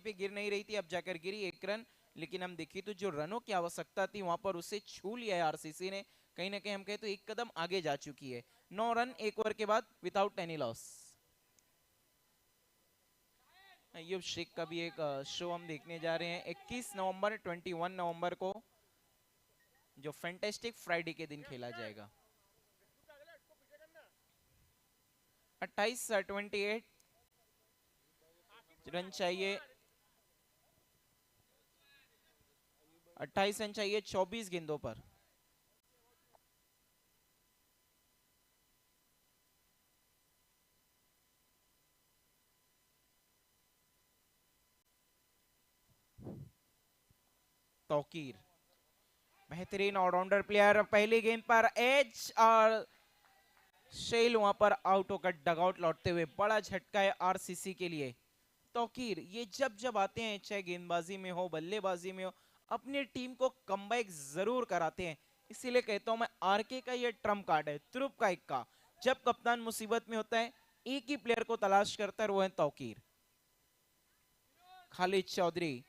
पे गिर नहीं रही थी, अब जाकर गिरी 1 रन। लेकिन हम देखिए तो जो रनों की आवश्यकता थी वहां पर उसे छू लिया है आरसीसी ने। कहीं ना कहीं हम कहे तो एक कदम आगे जा चुकी है। 9 रन 1 ओवर के बाद विदाउट एनी लॉस। अय्यूब शेख का भी एक शो हम देखने जा रहे हैं 21 नवंबर 21 नवंबर को, जो फैंटेस्टिक फ्राइडे के दिन खेला जाएगा। 28 रन चाहिए, 28 रन चाहिए 24 गेंदों पर। तौकीर बेहतरीन ऑलराउंडर प्लेयर, पहली गेंद पर एज और शेल वहां पर आउट होकर डगआउट लौटते हुए बड़ा झटका है आरसीसी के लिए। तौकीर ये जब जब आते हैं, चाहे गेंदबाजी में हो बल्लेबाजी में हो, अपनी टीम को कमबैक जरूर कराते हैं। इसीलिए कहता हूं मैं, आरके का ये ट्रम्प कार्ड है, तुरुप का इक्का। जब कप्तान मुसीबत में होता है, एक ही प्लेयर को तलाश करता है, वो है तौकीर। खालिद चौधरी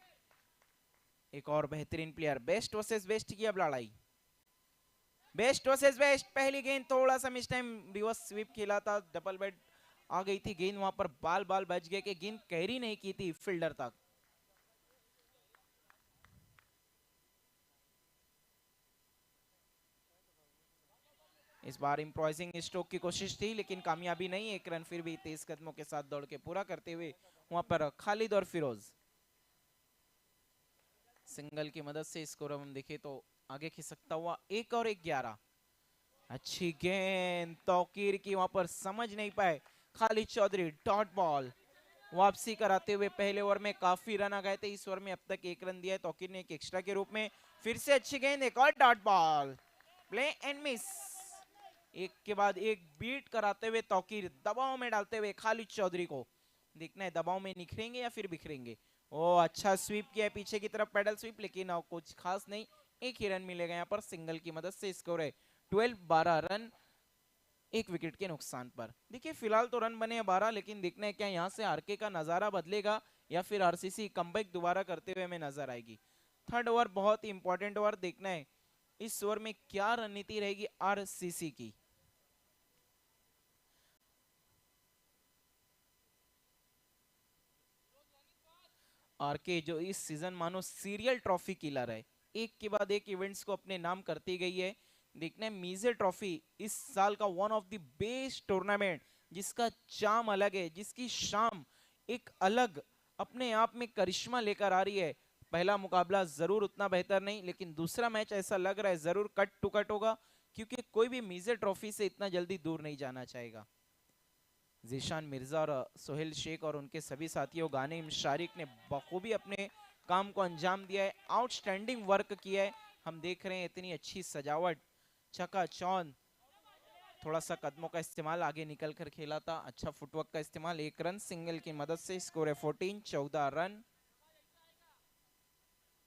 एक और बेहतरीन प्लेयर, बेस्ट वर्सेस बेस्ट की अब लड़ाई, बेस्ट वर्सेस बेस्ट। पहली गेंद थोड़ा सा मिस टाइम, रिवर्स स्वीप खेला था, डबल बेड आ गई थी गेंद, वहां पर बाल बाल बच गए कि गेंद कैरी नहीं की थी फील्डर तक। इस बार इम्प्रोवाइजिंग स्ट्रोक की कोशिश थी लेकिन कामयाबी नहीं, 1 रन फिर भी तेज कदमों के साथ दौड़ के पूरा करते हुए वहां पर खालिद और फिरोज सिंगल की मदद से स्कोर हम देखें तो आगे खिसकता हुआ 1 और 11। अच्छी गेंद तौकीर की, वहां पर समझ नहीं पाए खालिद चौधरी, डॉट बॉल वापसी कराते हुए। पहले ओवर में काफी रन आ गए थे, इस ओवर में अब तक 1 रन दिया है तौकीर ने एक एक्स्ट्रा के रूप में। फिर से अच्छी गेंद, एक और dot ball, play and miss. एक के बाद एक बीट कराते हुए तौकीर दबाव में डालते हुए खालिद चौधरी को। देखना है दबाव में निखरेंगे या फिर बिखरेंगे। ओ अच्छा स्वीप किया पीछे की तरफ, पैडल स्वीप, लेकिन कुछ खास नहीं, एक ही रन मिलेगा यहाँ पर सिंगल की मदद से। स्कोर है 12 रन, एक विकेट के नुकसान पर। देखिए फिलहाल तो रन बने हैं 12, लेकिन देखना है क्या यहाँ से आरके का नजारा बदलेगा या फिर आरसीसी कमबैक दोबारा करते हुए हमें नजर आएगी। थर्ड ओवर बहुत ही इंपॉर्टेंट ओवर, देखना है इस ओवर में क्या रणनीति रहेगी आरसीसी की। आरके जो इस सीजन मानो सीरियल ट्रॉफी किलर है, एक के बाद एक इवेंट्स को अपने नाम करती गई है। देखना है मीजे ट्रॉफी इस साल का one of the best tournament, जिसका चाम अलग है, जिसकी शाम एक अलग अपने आप में करिश्मा लेकर आ रही है। पहला मुकाबला जरूर उतना बेहतर नहीं, लेकिन दूसरा मैच ऐसा लग रहा है जरूर कट टू कट होगा, क्योंकि कोई भी मीजे ट्रॉफी से इतना जल्दी दूर नहीं जाना चाहेगा। जीशान मिर्जा और सोहेल शेख और उनके सभी साथियों गानिम शारिक ने बखूबी अपने काम को अंजाम दिया है, आउटस्टैंडिंग वर्क किया है। हम देख रहे हैं इतनी अच्छी सजावट, चकाचौंध, थोड़ा सा कदमों का इस्तेमाल, आगे निकल कर खेला था, अच्छा फुटवर्क का इस्तेमाल। 1 रन सिंगल की मदद से, स्कोर है 14, 14 रन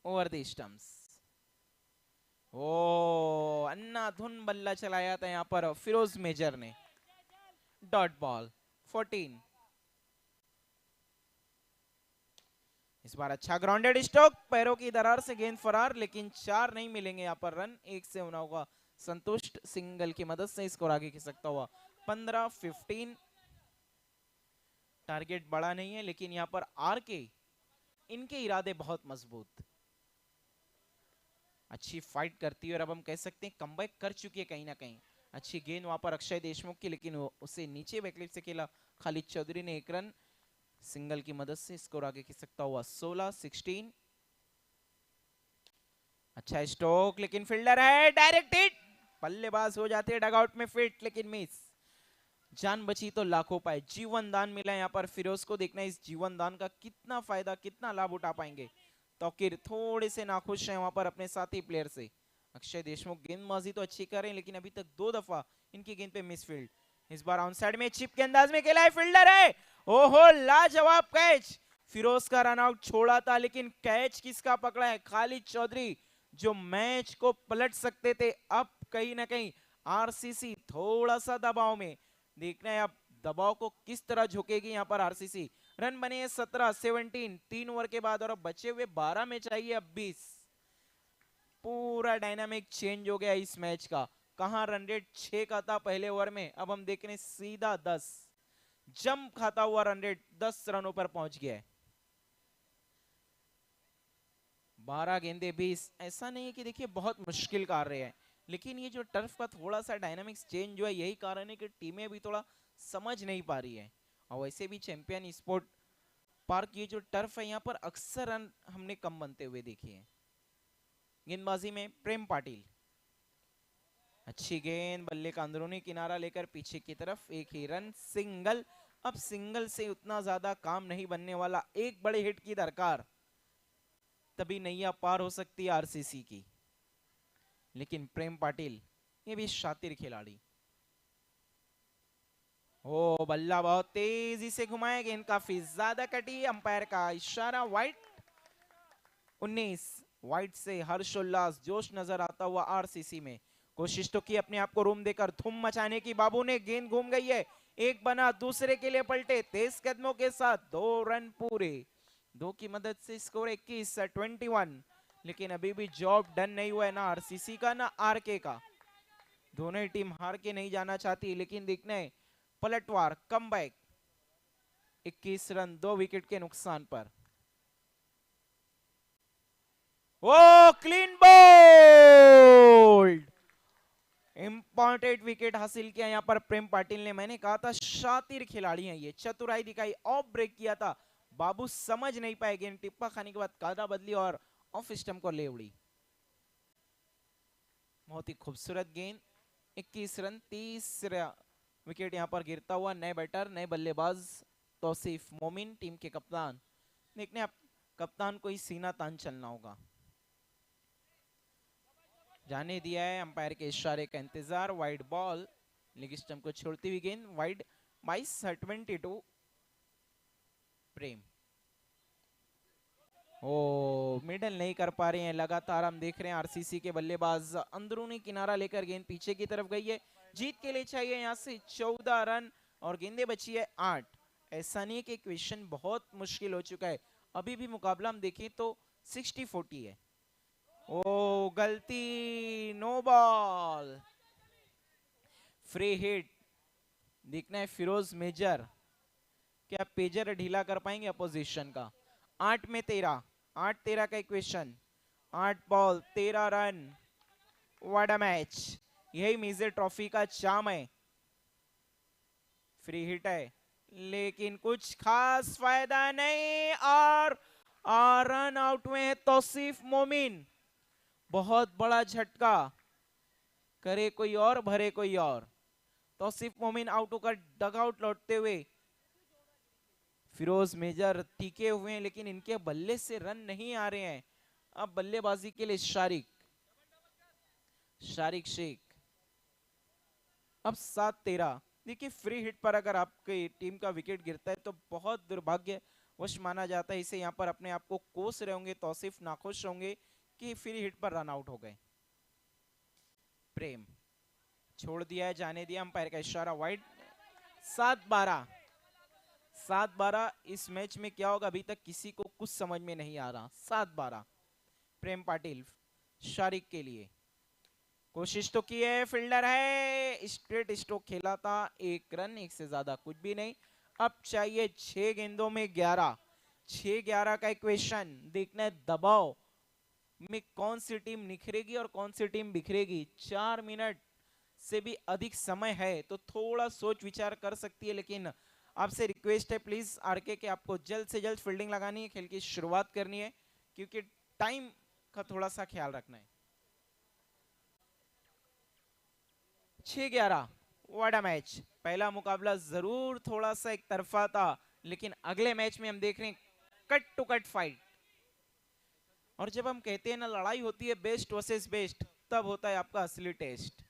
ओवर द स्टंप्स। ओ अन्नाधुन बल्ला चलाया था यहाँ पर फिरोज मेजर ने, डॉट बॉल 14। इस बार अच्छा ग्राउंडेड स्ट्रोक, पैरों की दरार से गेंद फरार, लेकिन 4 नहीं मिलेंगे यहाँ पर रन, 1 से होना होगा संतुष्ट। सिंगल की मदद से स्कोर आगे खिसकता हुआ 15-15। टारगेट बड़ा नहीं है, लेकिन यहाँ पर आर के इनके इरादे बहुत मजबूत, अच्छी फाइट करती है और अब हम कह सकते हैं कमबैक कर चुकी है कहीं ना कहीं। अच्छी गेंद वहां पर अक्षय देशमुख की, लेकिन वो उसे नीचे बैकलिप से खेला खालिद चौधरी ने। 1 रन सिंगल की मदद से, स्कोर आगे खिसकता हुआ 16-16। अच्छा स्ट्रोक, लेकिन फील्डर है, डायरेक्ट हिट, बल्लेबाज हो जाते हैं डगआउट में फिट, लेकिन मिस। जान बची तो लाखों पाए, जीवन दान मिला यहाँ पर फिरोज को। देखना इस जीवन दान का कितना फायदा, कितना लाभ उठा पाएंगे। तौकीर थोड़े से नाखुश हैं वहां पर अपने साथी प्लेयर से। अक्षय देशमुख गेंदबाजी तो अच्छी कर रहे हैं, लेकिन अभी तक 2 दफा इनकी गेंद पे मिसफील्ड। इस बार ऑन साइड में चिप के अंदाज में खेला है, फील्डर है, ओहो लाजवाब कैच। फिरोज का रन आउट छोड़ा था, लेकिन कैच किसका पकड़ा है, खालिद चौधरी, जो मैच को पलट सकते थे। अब कहीं ना कहीं आरसीसी थोड़ा सा दबाव में, देखना है अब दबाव को किस तरह झुकेगी यहाँ पर आरसीसी। रन बने 17, 17 3 ओवर के बाद, और अब बचे हुए 12 में चाहिए अब 20। पूरा डायनामिक चेंज हो गया इस मैच का। कहां रन रेट 6 का था पहले ओवर में, अब हम देख रहे हैं सीधा 10। जंप खाता हुआ रन रेट 10 रनों पर पहुंच गया है। 12 गेंदे 20, ऐसा नहीं है कि देखिए बहुत मुश्किल कार्य है, लेकिन ये जो टर्फ का थोड़ा सा डायनामिक्स चेंज हुआ है, यही कारण है कि टीमें भी थोड़ा समझ नहीं पा रही है। और वैसे भी चैंपियन स्पोर्ट पार्क ये जो टर्फ है, यहाँ पर अक्सर रन हमने कम बनते हुए देखे हैं। गेंदबाजी में प्रेम पाटिल, अच्छी गेंद, बल्ले का अंदरूनी किनारा लेकर पीछे की तरफ, एक ही रन, सिंगल। अब सिंगल से उतना ज्यादा काम नहीं बनने वाला, एक बड़े हिट की दरकार, तभी नैया पार हो सकती है आरसीसी की। लेकिन प्रेम पाटिल ये भी शातिर खिलाड़ी। ओ बल्ला बहुत तेजी से घुमाया, गेंद काफी ज्यादा कटी, अंपायर का इशारा, वाइड। 19 वाइड से हर्षोल्लास जोश नजर आता हुआ आरसीसी में। कोशिश तो की अपने आप को रूम देकर धूम मचाने की, बाबू ने गेंद घूम गई है, एक बना, दूसरे के लिए पलटे, तेज कदमों के साथ 2 रन पूरे, 2 की मदद से स्कोर 21 21। लेकिन अभी भी जॉब डन नहीं हुआ है, ना आरसीसी का ना आरके का। दोनों ही टीम हार के नहीं जाना चाहती, लेकिन देखना है पलटवार, कमबैक। 21 रन 2 विकेट के नुकसान पर। ओ क्लीन बोल्ड, इंपॉर्टेंट विकेट हासिल किया यहां पर प्रेम पाटिल ने। मैंने कहा था शातिर खिलाड़ी हैं ये, चतुराई दिखाई, ऑफ ब्रेक किया था, बाबू समझ नहीं पाए, गेंद टिप्पा खाने के बाद कायदा बदली और ऑफ स्टंप को ले उड़ी। बहुत ही खूबसूरत गेंद, 21 रन, तीसरा विकेट यहां पर गिरता हुआ। नए बैटर, नए बल्लेबाज तौसीफ मोमिन, टीम के कप्तान। देखने आप कप्तान को ही सीना तान चलना होगा। जाने दिया है, अंपायर के इशारे का इंतजार, वाइड बॉल, लेग स्टंप को छोड़ती हुई गेंद, वाइड 22 प्रेम। ओ मिडल नहीं कर पा रहे हैं, लगातार हम देख रहे हैं आरसीसी के बल्लेबाज अंदरूनी किनारा लेकर गेंद पीछे की तरफ गई है। जीत के लिए चाहिए यहां से 14 रन और गेंदे बची है 8। ऐसा नहीं कि क्वेश्चन बहुत मुश्किल हो चुका है, अभी भी मुकाबला हम देखें तो 60-40 है। ओ गलती, नो बॉल, फ्री हिट। देखना है फिरोज मेजर क्या पेजर ढीला कर पाएंगे अपोजिशन का। 8 में 13, 8-13 का equation, 8 ball 13 run, what a match. यही मेजर ट्रॉफी का चाम है। फ्री हिट है लेकिन कुछ खास फायदा नहीं, और रन आउट में है तौसीफ मोमिन। बहुत बड़ा झटका, करे कोई और भरे कोई और। तौसीफ मोमिन आउट होकर डगआउट लौटते हुए, फिरोज मेजर टीके हुए हैं, लेकिन इनके बल्ले से रन नहीं आ रहे हैं। अब बल्लेबाजी के लिए शारिक शेख। अब 7-13। देखिए फ्री हिट पर अगर आपकी टीम का विकेट गिरता है तो बहुत दुर्भाग्यवश माना जाता है इसे। यहाँ पर अपने आप को कोस रहे होंगे तौसीफ, नाखुश होंगे कि फ्री हिट पर रन आउट हो गए। प्रेम छोड़ दिया है, जाने दिया, अंपायर का इशारा, वाइड। 7-12, 7-12। इस मैच में क्या होगा अभी तक किसी को कुछ समझ में नहीं आ रहा। 7-12 प्रेम पाटिल शारिक के लिए। कोशिश तो की है, फील्डर है, स्ट्रेट स्ट्रोक खेला था, 1 रन, 1 से ज्यादा कुछ भी नहीं। अब चाहिए 6 गेंदों में 11, 6-11 का इक्वेशन। देखना है दबाव में कौन सी टीम निखरेगी और कौन सी टीम बिखरेगी। 4 मिनट से भी अधिक समय है तो थोड़ा सोच विचार कर सकती है, लेकिन आपसे रिक्वेस्ट है प्लीज आरके के, आपको जल्द से जल्द फील्डिंग लगानी है, खेल की शुरुआत करनी है, क्योंकि टाइम का थोड़ा सा ख्याल रखना है। 6-11, व्हाट अ मैच। पहला मुकाबला जरूर थोड़ा सा एक तरफा था, लेकिन अगले मैच में हम देख रहे हैं कट टू कट फाइट। और जब हम कहते हैं ना लड़ाई होती है बेस्ट वर्सेस बेस्ट, तब होता है आपका असली टेस्ट।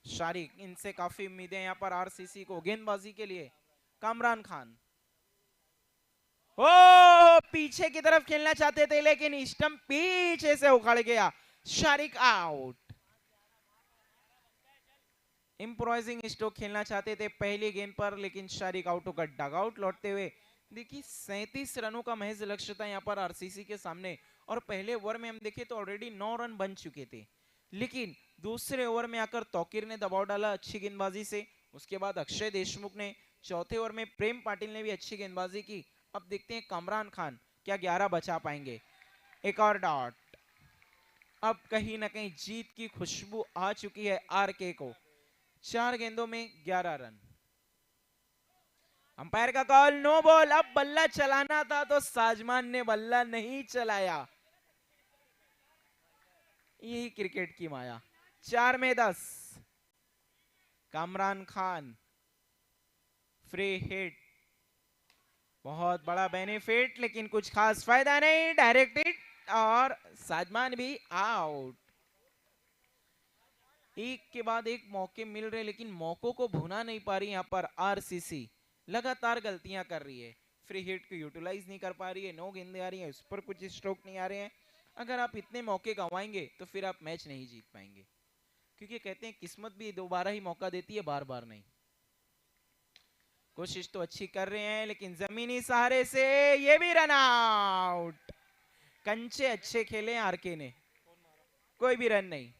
शारिक, इनसे काफी उम्मीदें यहाँ पर आरसीसी को। गेंदबाजी के लिए कामरान खान, ओ पीछे की तरफ खेलना चाहते थे लेकिन स्टंप पीछे से उखड़ गया। शारिक आउट। इम्प्रोवाइजिंग स्ट्रोक खेलना चाहते थे पहली गेंद पर, लेकिन शारिक आउट होकर डगआउट लौटते हुए। देखिए 37 रनों का महज लक्ष्य था यहाँ पर आरसीसी के सामने, और पहले ओवर में हम देखें तो ऑलरेडी 9 रन बन चुके थे। लेकिन दूसरे ओवर में आकर तौकीर ने दबाव डाला अच्छी गेंदबाजी से। उसके बाद अक्षय देशमुख ने, चौथे ओवर में प्रेम पाटिल ने भी अच्छी गेंदबाजी की। अब देखते हैं कामरान खान क्या 11 बचा पाएंगे। एक और डॉट। अब कहीं ना कहीं जीत की खुशबू आ चुकी है आरके को। 4 गेंदों में 11 रन। अंपायर का कॉल नो बॉल। अब बल्ला चलाना था तो साजमान ने बल्ला नहीं चलाया। यही क्रिकेट की माया। 4 में 10। कामरान खान फ्री हिट, बहुत बड़ा बेनिफिट, लेकिन कुछ खास फायदा नहीं। डायरेक्ट हिट और साजमान भी आउट। एक के बाद एक मौके मिल रहे, लेकिन मौकों को भुना नहीं पा रही यहाँ पर आरसीसी। लगातार गलतियां कर रही है, फ्री हिट को यूटिलाइज नहीं कर पा रही है, नो गेंदें आ रही है, उस पर कुछ स्ट्रोक नहीं आ रहे हैं। अगर आप इतने मौके गंवाएंगे तो फिर आप मैच नहीं जीत पाएंगे, क्योंकि कहते हैं किस्मत भी दोबारा ही मौका देती है, बार बार नहीं। कोशिश तो अच्छी कर रहे हैं, लेकिन जमीनी सहारे से ये भी रन आउट। कंचे अच्छे खेले आरके ने, कोई भी रन नहीं।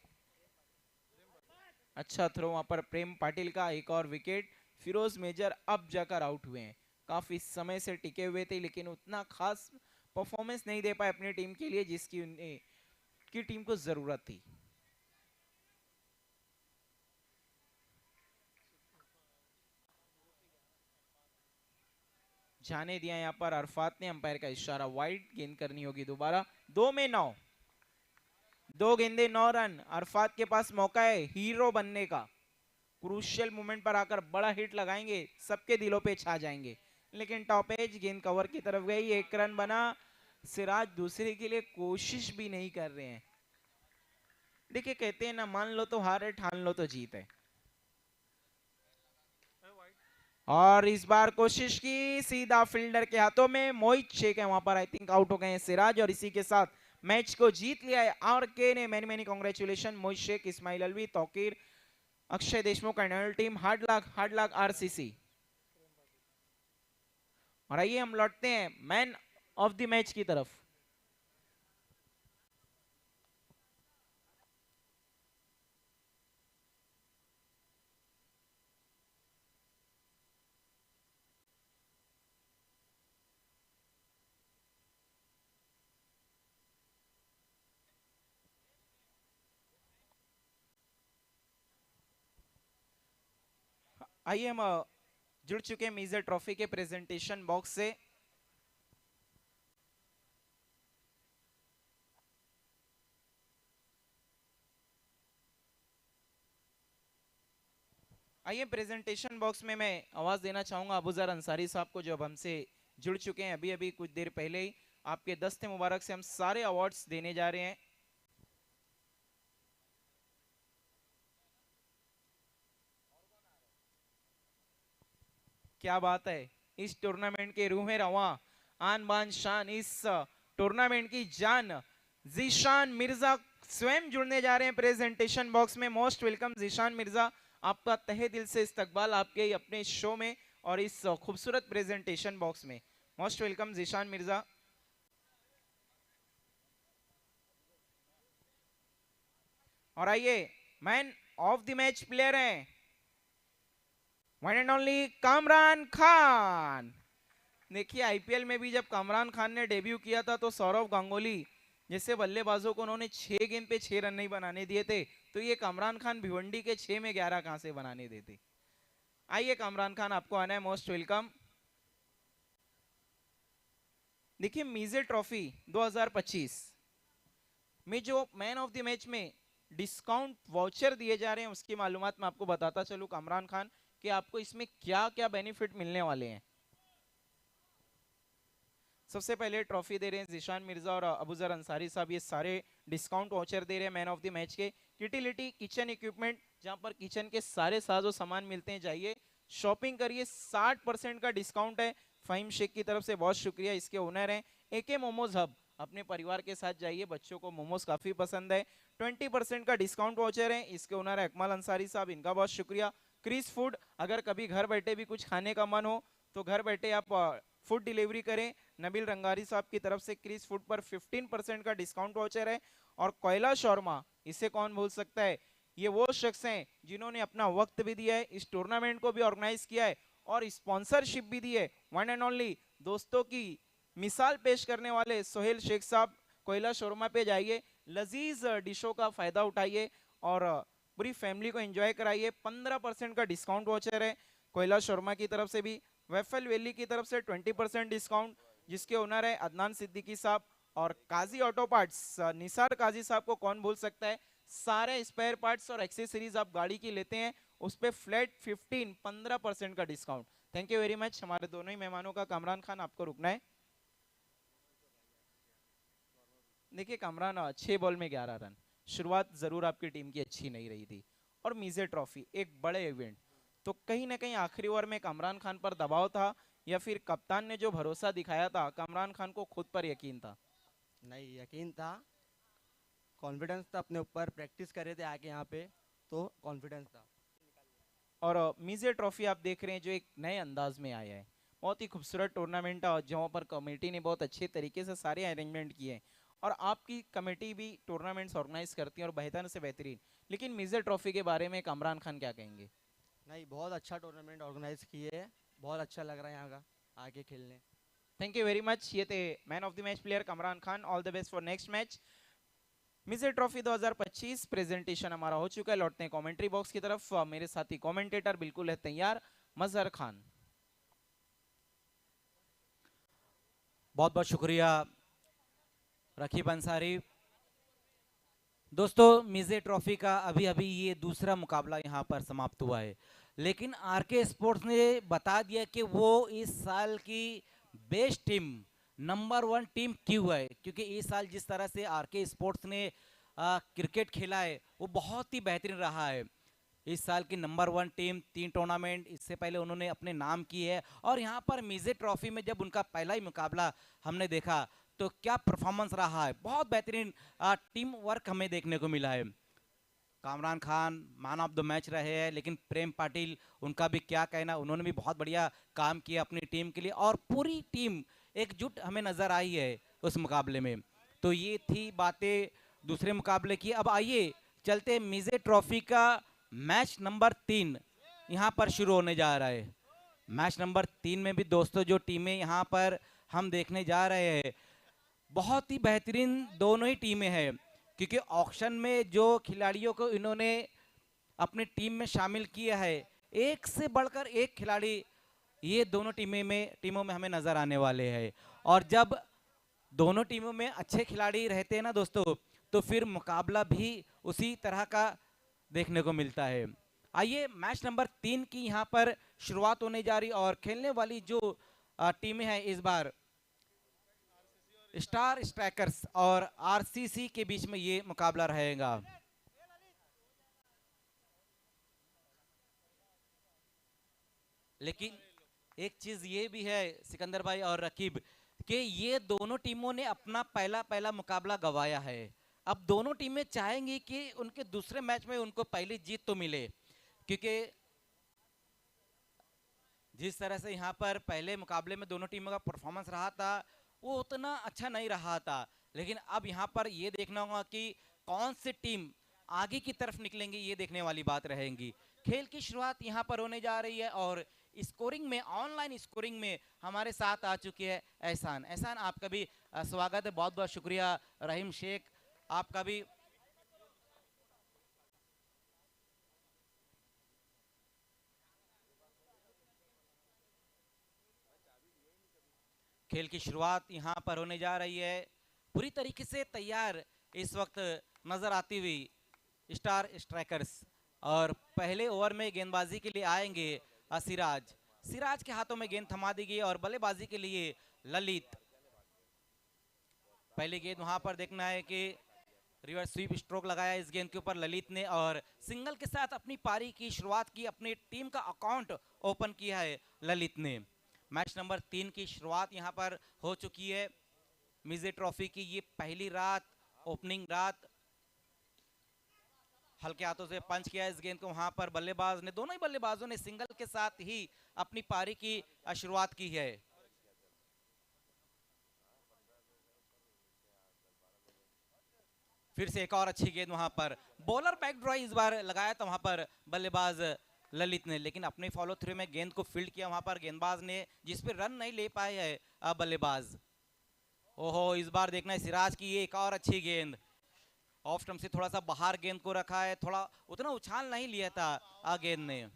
अच्छा थ्रो वहां पर प्रेम पाटिल का। एक और विकेट। फिरोज मेजर अब जाकर आउट हुए हैं। काफी समय से टिके हुए थे, लेकिन उतना खास परफॉर्मेंस नहीं दे पाए अपनी टीम के लिए जिसकी उन्हें की टीम को जरूरत थी। जाने दिया यहाँ पर अरफात ने, अंपायर का इशारा वाइड, गेंद करनी होगी दोबारा। 2 में 9, 2 गेंदे 9 रन। अरफात के पास मौका है हीरो बनने का। क्रूशियल मोमेंट पर आकर बड़ा हिट लगाएंगे, सबके दिलों पे छा जाएंगे। लेकिन टॉप एज गेंद कवर की तरफ गई, 1 रन बना। सिराज दूसरे के लिए कोशिश भी नहीं कर रहे हैं। देखिए कहते हैं ना, मान लो तो हार है, ठान लो तो जीत है। और इस बार कोशिश की, सीधा फील्डर के हाथों में। मोहित शेख है वहां पर, आई थिंक आउट हो गए हैं सिराज, और इसी के साथ मैच को जीत लिया है आरके ने। Many many congratulation Mohit Shaikh, Ismail Alvi, Tauqeer, Akshay Deshmukh and team. Hard luck RCC. और आइए हम लौटते हैं मैन ऑफ द मैच की तरफ। आइए हम जुड़ चुके हैं मेजर ट्रॉफी के प्रेजेंटेशन बॉक्स से। आइए प्रेजेंटेशन बॉक्स में मैं आवाज देना चाहूंगा अबूजर अंसारी साहब को, जो अब हमसे जुड़ चुके हैं अभी अभी कुछ देर पहले ही। आपके दस्ते मुबारक से हम सारे अवार्ड्स देने जा रहे हैं। क्या बात है, इस टूर्नामेंट के रूह में रवा, आन बान शान, इस टूर्नामेंट की जान जीशान मिर्जा स्वयं जुड़ने जा रहे हैं प्रेजेंटेशन बॉक्स में। मोस्ट वेलकम जीशान मिर्जा, आपका तहे दिल से इस्तकबाल आपके अपने शो में और इस खूबसूरत प्रेजेंटेशन बॉक्स में। Most welcome Zeeshan Mirza. और आइए man of the match player हैं one and only Kamran Khan. देखिए आईपीएल में भी जब कामरान खान ने डेब्यू किया था तो सौरव गांगुली जैसे बल्लेबाजों को उन्होंने 6 गेंद पे 6 रन नहीं बनाने दिए थे, तो ये कामरान खान भिवंडी के 6 में 11 कहां से बनाने देते। आइए कामरान खान, आपको आना है, मोस्ट वेलकम। देखिए मीजे ट्रॉफी 2025 में जो मैन ऑफ द मैच में डिस्काउंट वाउचर दिए जा रहे हैं उसकी मालूमात मैं आपको बताता चलूं कामरान खान, कि आपको इसमें क्या क्या बेनिफिट मिलने वाले हैं। सबसे पहले ट्रॉफी दे रहे हैं जिशान मिर्जा और अबूजर अंसारी साहब, ये सारे डिस्काउंट वाउचर दे रहे हैं मैन ऑफ द मैच के। यूटिलिटी किचन इक्विपमेंट, जहां पर किचन के सारे साजो सामान मिलते हैं, जाइए शॉपिंग करिए, 60% का डिस्काउंट है। फहीम शेख की तरफ से बहुत शुक्रिया, इसके ओनर हैं। एके मोमोज हब, अपने परिवार के साथ जाइए, बच्चों को मोमोज काफी पसंद है। 20% का डिस्काउंट वाउचर है, इसके ओनर है अकमल अंसारी साहब, इनका बहुत शुक्रिया। क्रिस फूड, अगर कभी घर बैठे भी कुछ खाने का मन हो तो घर बैठे आप फूड डिलीवरी करें। नबील रंगारी साहब की तरफ से क्रिस फूड पर 15% का डिस्काउंट वाउचर है। और कोयला शौरमा, इसे कौन भूल सकता है, ये वो शख्स हैं जिन्होंने अपना वक्त भी दिया है, इस टूर्नामेंट को भी ऑर्गेनाइज किया है और स्पॉन्सरशिप भी दी है। वन एंड ओनली दोस्तों की मिसाल पेश करने वाले सोहेल शेख साहब, कोयला शोरमा पे जाइए, लजीज डिशों का फायदा उठाइए और पूरी फैमिली को एंजॉय कराइए। 15% का डिस्काउंट वाउचर है कोयला शोरमा की तरफ से भी। वेफल वैली की तरफ से 20% डिस्काउंट, जिसके ओनर है अदनान सिद्दीकी साहब। और काजी ऑटो पार्ट्स, निसार काजी साहब को कौन भूल सकता है, सारे स्पेयर पार्ट्स और एक्सेसरीज आप गाड़ी की लेते हैं उस पे फ्लैट 15% का discount. Thank you very much. हमारे दोनों ही मेहमानों का, कामरान खान आपको रुकना है। देखिए कामरान, 6 बॉल में 11 रन, शुरुआत जरूर आपकी टीम की अच्छी नहीं रही थी। और मीजे ट्रॉफी एक बड़े इवेंट, तो कहीं ना कहीं आखिरी ओवर में कामरान खान पर दबाव था या फिर कप्तान ने जो भरोसा दिखाया था, कामरान खान को खुद पर यकीन था? नहीं, यकीन था, कॉन्फिडेंस था अपने ऊपर, प्रैक्टिस कर रहे थे आके यहाँ पे, तो कॉन्फिडेंस था। और मीजे ट्रॉफी आप देख रहे हैं जो एक नए अंदाज में आया है, बहुत ही खूबसूरत टूर्नामेंट है जहाँ पर कमेटी ने बहुत अच्छे तरीके से सारे अरेंजमेंट किए हैं। और आपकी कमेटी भी टूर्नामेंट्स ऑर्गेनाइज करती है और बेहतर से बेहतरीन। लेकिन मीजे ट्रॉफी के बारे में कामरान खान क्या कहेंगे? नहीं, बहुत अच्छा टूर्नामेंट ऑर्गेनाइज किए है, बहुत अच्छा लग रहा है यहाँ का आगे खेलने। Thank you very much. ये थे man of the match player Kamran Khan. All the best for next match. मिजे ट्रॉफी 2025 प्रेजेंटेशन हमारा हो चुका है। लौटते हैं कमेंट्री बॉक्स की तरफ। मेरे साथी कमेंटेटर बिल्कुल है तैयार, मजहर खान। बहुत बहुत शुक्रिया रकीब अंसारी। दोस्तों, मिजे ट्रॉफी का अभी अभी ये दूसरा मुकाबला यहाँ पर समाप्त हुआ है, लेकिन आरके स्पोर्ट्स ने बता दिया कि वो इस साल की बेस्ट टीम, नंबर 1 टीम क्यों है, क्योंकि इस साल जिस तरह से आरके स्पोर्ट्स ने क्रिकेट खेला है वो बहुत ही बेहतरीन रहा है। इस साल की नंबर 1 टीम, 3 टूर्नामेंट इससे पहले उन्होंने अपने नाम की है। और यहाँ पर मिजे ट्रॉफी में जब उनका पहला ही मुकाबला हमने देखा तो क्या परफॉर्मेंस रहा है, बहुत बेहतरीन टीम वर्क हमें देखने को मिला है। Kamran Khan man of the match रहे हैं, लेकिन प्रेम पाटिल, उनका भी क्या कहना, उन्होंने भी बहुत बढ़िया काम किया अपनी टीम के लिए और पूरी टीम एकजुट हमें नजर आई है उस मुकाबले में। तो ये थी बातें दूसरे मुकाबले की। अब आइए चलते मिजे ट्रॉफी का मैच नंबर 3 यहाँ पर शुरू होने जा रहा है। मैच नंबर 3 में भी दोस्तों जो टीमें यहाँ पर हम देखने जा रहे हैं, बहुत ही बेहतरीन दोनों ही टीमें हैं, क्योंकि ऑक्शन में जो खिलाड़ियों को इन्होंने अपनी टीम में शामिल किया है, एक से बढ़कर एक खिलाड़ी ये दोनों टीमों में हमें नजर आने वाले हैं। और जब दोनों टीमों में अच्छे खिलाड़ी रहते हैं ना दोस्तों, तो फिर मुकाबला भी उसी तरह का देखने को मिलता है। आइए मैच नंबर 3 की यहाँ पर शुरुआत होने जा रही और खेलने वाली जो टीमें हैं इस बार स्टार स्ट्राइकर्स और आरसीसी के बीच में ये मुकाबला रहेगा। लेकिन एक चीज ये भी है सिकंदर भाई और रकीब, कि ये दोनों टीमों ने अपना पहला पहला मुकाबला गंवाया है। अब दोनों टीमें चाहेंगी कि उनके दूसरे मैच में उनको पहली जीत तो मिले, क्योंकि जिस तरह से यहाँ पर पहले मुकाबले में दोनों टीमों का परफॉर्मेंस रहा था वो उतना अच्छा नहीं रहा था। लेकिन अब यहाँ पर ये देखना होगा कि कौन सी टीम आगे की तरफ निकलेंगी, ये देखने वाली बात रहेगी। खेल की शुरुआत यहाँ पर होने जा रही है और स्कोरिंग में, ऑनलाइन स्कोरिंग में हमारे साथ आ चुके हैं एहसान। एहसान, आपका भी स्वागत है, बहुत बहुत शुक्रिया। रहीम शेख, आपका भी। खेल की शुरुआत यहाँ पर होने जा रही है, पूरी तरीके से तैयार इस वक्त नजर आती हुई स्टार स्ट्राइकर्स। और पहले ओवर में गेंदबाजी के लिए आएंगे सिराज। सिराज के हाथों में गेंद थमा दी गई और बल्लेबाजी के लिए ललित। पहली गेंद वहां पर देखना है कि रिवर्स स्वीप स्ट्रोक लगाया इस गेंद के ऊपर ललित ने और सिंगल के साथ अपनी पारी की शुरुआत की, अपनी टीम का अकाउंट ओपन किया है ललित ने। मैच नंबर 3 की शुरुआत यहां पर हो चुकी है। मिजे ट्रॉफी की ये पहली रात, ओपनिंग रात। हल्के हाथों से पंच किया इस गेंद को वहां पर बल्लेबाज ने, दोनों ही बल्लेबाजों ने सिंगल के साथ ही अपनी पारी की शुरुआत की है। फिर से एक और अच्छी गेंद वहां पर, बॉलर बैक ड्रॉ इस बार लगाया था वहां पर बल्लेबाज ललित ने, लेकिन अपने फॉलो थ्रू में गेंद को फील्ड किया वहां पर गेंदबाज ने, जिस पे रन नहीं ले पाए है बल्लेबाज। ओहो, इस बार देखना है सिराज की ये एक और अच्छी गेंद, ऑफ स्टंप से थोड़ा सा बाहर गेंद को रखा है, थोड़ा उतना उछाल नहीं लिया था गेंद ने।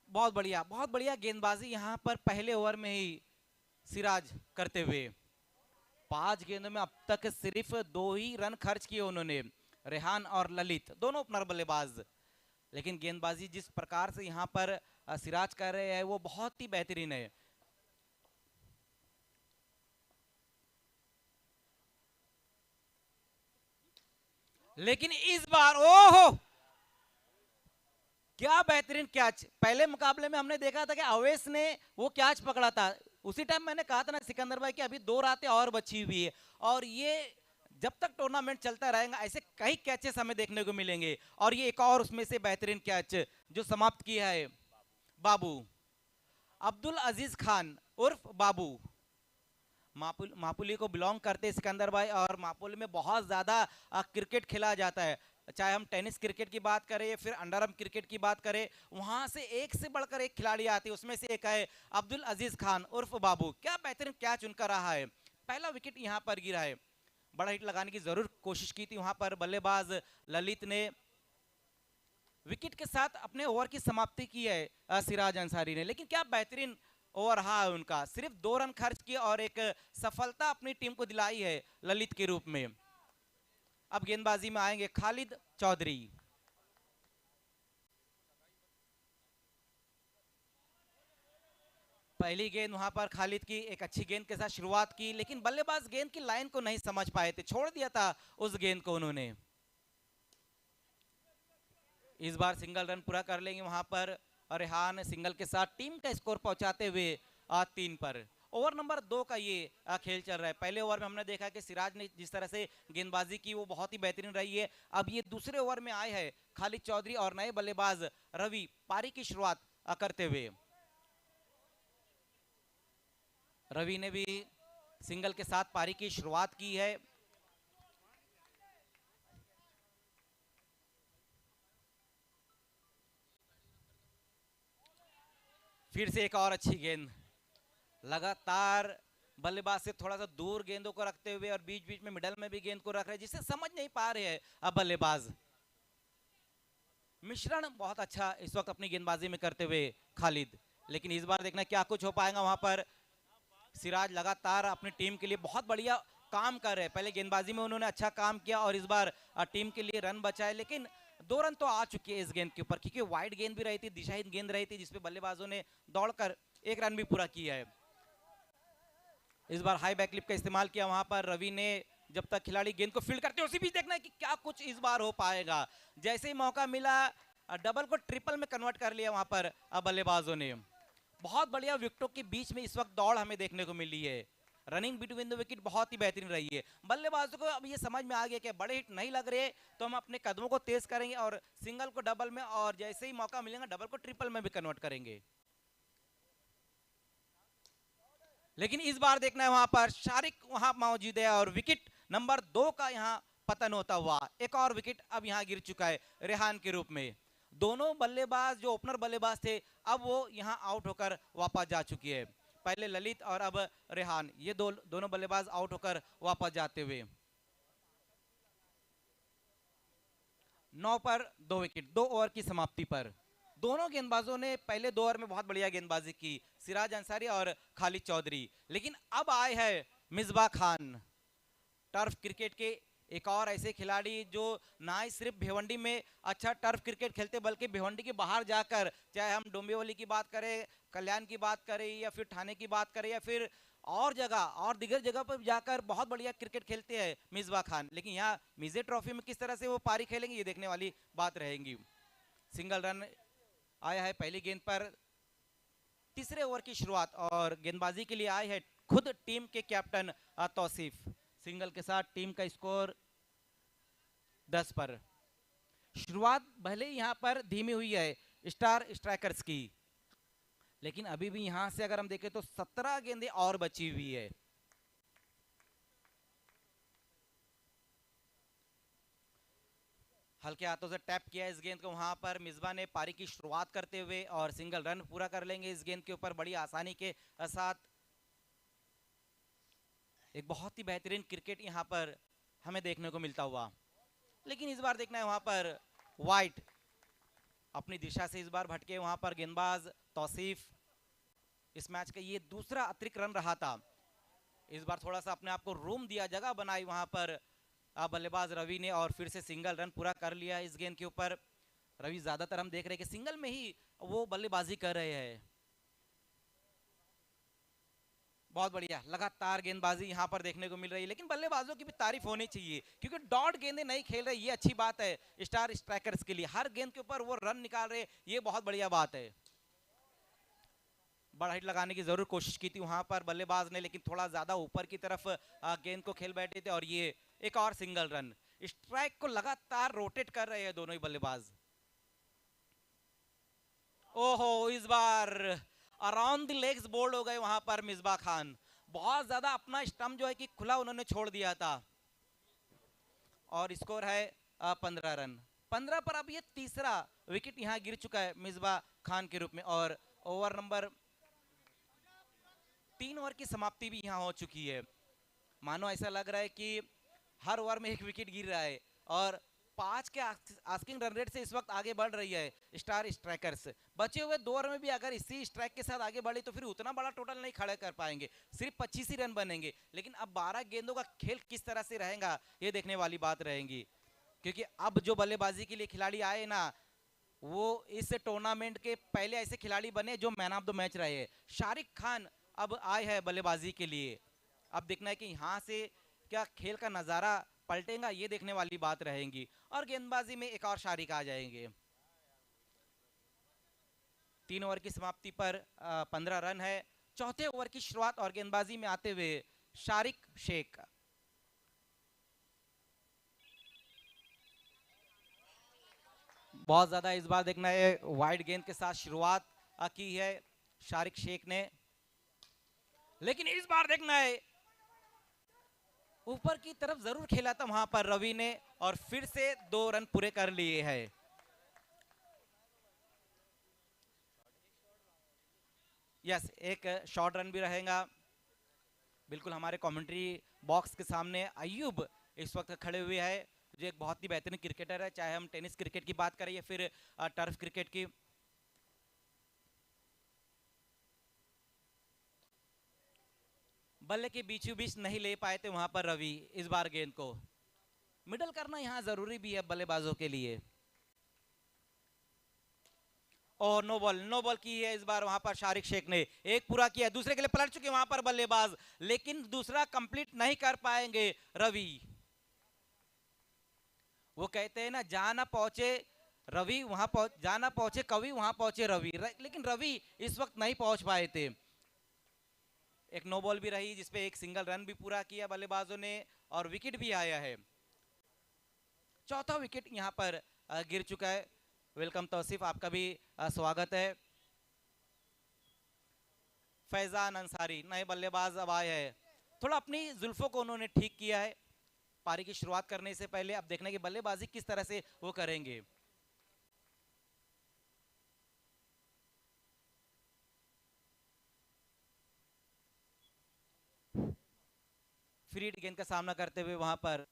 बहुत बढ़िया गेंदबाजी यहाँ पर पहले ओवर में ही सिराज करते हुए। 5 गेंदों में अब तक सिर्फ 2 ही रन खर्च किए उन्होंने, रेहान और ललित दोनों ओपनर बल्लेबाज, लेकिन गेंदबाजी जिस प्रकार से यहाँ पर सिराज कर रहे हैं वो बहुत ही बेहतरीन है। लेकिन इस बार ओहो, क्या बेहतरीन कैच। पहले मुकाबले में हमने देखा था कि अवेश ने वो कैच पकड़ा था, उसी टाइम मैंने कहा था ना सिकंदर भाई कि अभी 2 रातें और बची हुई है, और ये जब तक टूर्नामेंट चलता रहेगा ऐसे कई कैचेस हमें देखने को मिलेंगे, और ये एक और उसमें से बेहतरीन कैच जो समाप्त किया है बाबू, अब्दुल अजीज खान उर्फ बाबू। मापुली को बिलोंग करते सिकंदर भाई, और मापुली में बहुत ज्यादा क्रिकेट खेला जाता है, चाहे हम टेनिस क्रिकेट की बात करें या फिर अंडरआर्म क्रिकेट की बात करें, वहां से एक से बढ़कर एक खिलाड़ी आते हैं, उसमें से एक है अब्दुल अजीज खान उर्फ बाबू। क्या बेहतरीन कैच उनका रहा है, पहला विकेट यहां पर गिरा है, बड़ा हिट लगाने की जरूर कोशिश की थी वहां पर बल्लेबाज ललित ने, विकेट के साथ अपने ओवर की समाप्ति की है सिराज अंसारी ने। लेकिन क्या बेहतरीन ओवर रहा है उनका, सिर्फ 2 रन खर्च किए और एक सफलता अपनी टीम को दिलाई है ललित के रूप में। अब गेंदबाजी में आएंगे खालिद चौधरी। पहली गेंद वहां पर खालिद की एक अच्छी गेंद के साथ शुरुआत की, लेकिन बल्लेबाज गेंद की लाइन को नहीं समझ पाए थे, छोड़ दिया था उस गेंद को उन्होंने। इस बार सिंगल रन पूरा कर लेंगे वहां पर, और रेहान सिंगल के साथ टीम का स्कोर पहुंचाते हुए 3 पर। ओवर नंबर 2 का ये खेल चल रहा है। पहले ओवर में हमने देखा कि सिराज ने जिस तरह से गेंदबाजी की वो बहुत ही बेहतरीन रही है। अब ये दूसरे ओवर में आए हैं खालिद चौधरी और नए बल्लेबाज रवि पारी की शुरुआत करते हुए। रवि ने भी सिंगल के साथ पारी की शुरुआत की है। फिर से एक और अच्छी गेंद, लगातार बल्लेबाज से थोड़ा सा दूर गेंदों को रखते हुए और बीच बीच में मिडल में भी गेंद को रख रहे हैं, जिसे समझ नहीं पा रहे हैं अब बल्लेबाज। मिश्रण बहुत अच्छा इस वक्त अपनी गेंदबाजी में करते हुए खालिद, लेकिन इस बार देखना क्या कुछ हो पाएगा वहां पर। सिराज लगातार अपनी टीम के लिए बहुत बढ़िया काम कर रहे हैं, पहले गेंदबाजी में उन्होंने अच्छा काम किया और इस बार टीम के लिए रन बचाए, लेकिन 2 रन तो आ चुके हैं इस गेंद के ऊपर, क्योंकि वाइड गेंद भी रही थी, दिशाहीन गेंद रही थी, जिसपे बल्लेबाजों ने दौड़कर 1 रन भी पूरा किया है। इस बार हाई बैकलिप का इस्तेमाल किया वहां पर रवि ने, जब तक खिलाड़ी गेंद को फील्ड करते हैं उसी बीच देखना है कि क्या कुछ इस बार हो पाएगा। जैसे ही मौका मिला डबल को ट्रिपल में कन्वर्ट कर लिया वहां पर बल्लेबाजों ने। बहुत बढ़िया विकेटों के बीच में इस वक्त दौड़ हमें देखने को मिली है, रनिंग बिटवीन द विकेट बहुत ही बेहतरीन रही है। बल्लेबाजों को अब ये समझ में आ गया कि बड़े हिट नहीं लग रहे तो हम अपने कदमों को तेज करेंगे और सिंगल को डबल में, और जैसे ही मौका मिलेगा डबल को ट्रिपल में भी कन्वर्ट करेंगे। लेकिन इस बार देखना है वहां पर शारिक वहां मौजूद है और विकेट नंबर 2 का यहां पतन होता हुआ, एक और विकेट अब यहां गिर चुका है रेहान के रूप में। दोनों बल्लेबाज जो ओपनर बल्लेबाज थे अब वो यहां आउट होकर वापस जा चुकी है, पहले ललित और अब रेहान, ये दोनों बल्लेबाज आउट होकर वापस जाते हुए। 9 पर 2 विकेट, 2 ओवर की समाप्ति पर दोनों गेंदबाजों ने पहले 2 ओवर में बहुत बढ़िया गेंदबाजी की, सिराज अंसारी और खालिद चौधरी। लेकिन अब आए हैं मिसबा खान, टर्फ क्रिकेट के एक और ऐसे खिलाड़ी जो ना ही सिर्फ भिवंडी में अच्छा टर्फ क्रिकेट खेलते बल्कि भिवंडी के बाहर जाकर, चाहे हम डोंबिवली की बात करें, कल्याण की बात करें या फिर ठाणे की बात करें या फिर और जगह और दिगर जगह पर जाकर बहुत बढ़िया क्रिकेट खेलते हैं मिसबा खान। लेकिन यहाँ मिजे ट्रॉफी में किस तरह से वो पारी खेलेंगे ये देखने वाली बात रहेगी। सिंगल रन आया है पहली गेंद पर, तीसरे ओवर की शुरुआत और गेंदबाजी के लिए आए हैं खुद टीम के कैप्टन तौसीफ। सिंगल के साथ टीम का स्कोर 10 पर। शुरुआत भले ही यहां पर धीमी हुई है स्टार स्ट्राइकर्स की, लेकिन अभी भी यहां से अगर हम देखें तो 17 गेंदें और बची हुई है। हल्के हाथों से टैप किया इस गेंद को, वहां पर मिसबा ने पारी की शुरुआत करते हुए और सिंगल रन पूरा कर लेंगे इस गेंद के ऊपर बड़ी आसानी के साथ। एक बहुत ही बेहतरीन क्रिकेट यहां पर हमें देखने को मिलता हुआ, लेकिन इस बार देखना है वहां पर वाइट अपनी दिशा से इस बार भटके वहां पर गेंदबाज तौसीफ। इस मैच का ये दूसरा अतिरिक्त रन रहा था। इस बार थोड़ा सा अपने आप को रूम दिया, जगह बनाई वहां पर बल्लेबाज रवि ने और फिर से सिंगल रन पूरा कर लिया इस गेंद के ऊपर। रवि ज्यादातर हम देख रहे हैं कि सिंगल में ही वो बल्लेबाजी कर रहे हैं। बहुत बढ़िया लगातार गेंदबाजी यहां पर देखने को मिल रही है, लेकिन बल्लेबाजों की भी तारीफ होनी चाहिए क्योंकि डॉट गेंदें नहीं खेल रहे, ये अच्छी बात है स्टार स्ट्राइकर्स के लिए। हर गेंद के ऊपर वो रन निकाल रहे, ये बहुत बढ़िया बात है। बड़ा हिट लगाने की जरूर कोशिश की थी वहां पर बल्लेबाज ने, लेकिन थोड़ा ज्यादा ऊपर की तरफ गेंद को खेल बैठे थे और ये एक और सिंगल रन। स्ट्राइक को लगातार रोटेट कर रहे हैं दोनों ही बल्लेबाज। ओहो, इस बार अराउंड द लेग्स बोल्ड हो गए वहां पर मिसबा खान। बहुत ज्यादा अपना स्टंप जो है कि खुला उन्होंने छोड़ दिया था और स्कोर है 15 रन। 15 पर अब ये तीसरा विकेट यहां गिर चुका है मिसबा खान के रूप में और ओवर नंबर 3 ओवर की समाप्ति भी यहां हो चुकी है। मानो ऐसा लग रहा है कि हर ओवर में एक विकेट गिर रहा है और 5 के आस्किंग रन रेट से इस वक्त आगे बढ़ रही है स्टार स्ट्राइकर्स। बचे हुए 2 ओवर में भी अगर इसी स्ट्राइक के साथ आगे बढ़े तो फिर उतना बड़ा टोटल नहीं खड़ा कर पाएंगे, सिर्फ 25 ही रन बनेंगे। लेकिन अब 12 गेंदों का खेल किस तरह से रहेगा ये देखने वाली बात रहेगी, क्योंकि अब जो बल्लेबाजी के लिए खिलाड़ी आए ना, वो इस टूर्नामेंट के पहले ऐसे खिलाड़ी बने जो मैन ऑफ द मैच रहे हैं। शारिक खान अब आए हैं बल्लेबाजी के लिए। अब देखना है कि यहाँ से क्या खेल का नजारा पलटेगा, ये देखने वाली बात रहेगी। और गेंदबाजी में एक और शारिक आ जाएंगे। 3 ओवर की समाप्ति पर 15 रन है। चौथे ओवर की शुरुआत और गेंदबाजी में आते हुए शारिक शेख। बहुत ज्यादा इस बार देखना है वाइड गेंद के साथ शुरुआत की है शारिक शेख ने, लेकिन इस बार देखना है ऊपर की तरफ जरूर खेला था वहां पर रवि ने और फिर से 2 रन पूरे कर लिए हैं। यस, एक शॉर्ट रन भी रहेगा। बिल्कुल हमारे कमेंट्री बॉक्स के सामने अयूब इस वक्त खड़े हुए हैं, जो एक बहुत ही बेहतरीन क्रिकेटर है, चाहे हम टेनिस क्रिकेट की बात करें या फिर टर्फ क्रिकेट की। बल्ले के बीचों बीच नहीं ले पाए थे वहां पर रवि इस बार गेंद को। मिडल करना यहां जरूरी भी है बल्लेबाजों के लिए। और नो बॉल की है इस बार वहां पर शारिक शेख ने। एक पूरा किया, दूसरे के लिए पलट चुके वहां पर बल्लेबाज, लेकिन दूसरा कंप्लीट नहीं कर पाएंगे रवि। वो कहते हैं ना, जहां ना पहुंचे रवि वहां जहां ना पहुंचे कवि वहां पहुंचे रवि, लेकिन रवि इस वक्त नहीं पहुंच पाए थे। एक नो बॉल भी रही जिसपे एक सिंगल रन भी पूरा किया बल्लेबाजों ने और विकेट भी आया है। चौथा विकेट यहां पर गिर चुका है। वेलकम तौसीफ, आपका भी स्वागत है। फैजान अंसारी नए बल्लेबाज अब आए हैं। थोड़ा अपनी जुल्फों को उन्होंने ठीक किया है पारी की शुरुआत करने से पहले। अब देखने की बल्लेबाजी किस तरह से वो करेंगे। फ्री हिट गेंद का सामना करते हुए वहां पर,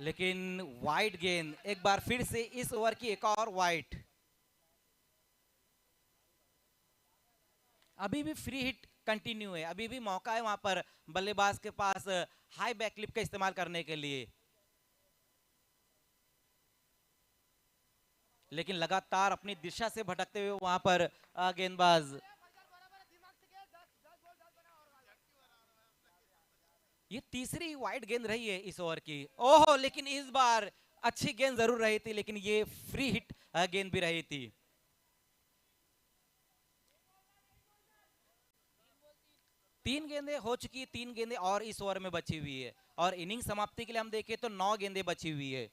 लेकिन वाइड गेंद एक बार फिर से इस ओवर की एक और वाइड। अभी भी फ्री हिट कंटिन्यू है, अभी भी मौका है वहां पर बल्लेबाज के पास हाई बैक क्लिप का इस्तेमाल करने के लिए, लेकिन लगातार अपनी दिशा से भटकते हुए वहां पर गेंदबाज। ये तीसरी वाइड गेंद रही है इस ओवर की। ओहो, लेकिन इस बार अच्छी गेंद जरूर रही थी, लेकिन ये फ्री हिट गेंद भी रही थी। तीन गेंदें हो चुकी है, 3 गेंदें और इस ओवर में बची हुई है, और इनिंग समाप्ति के लिए हम देखें तो 9 गेंदें बची हुई है।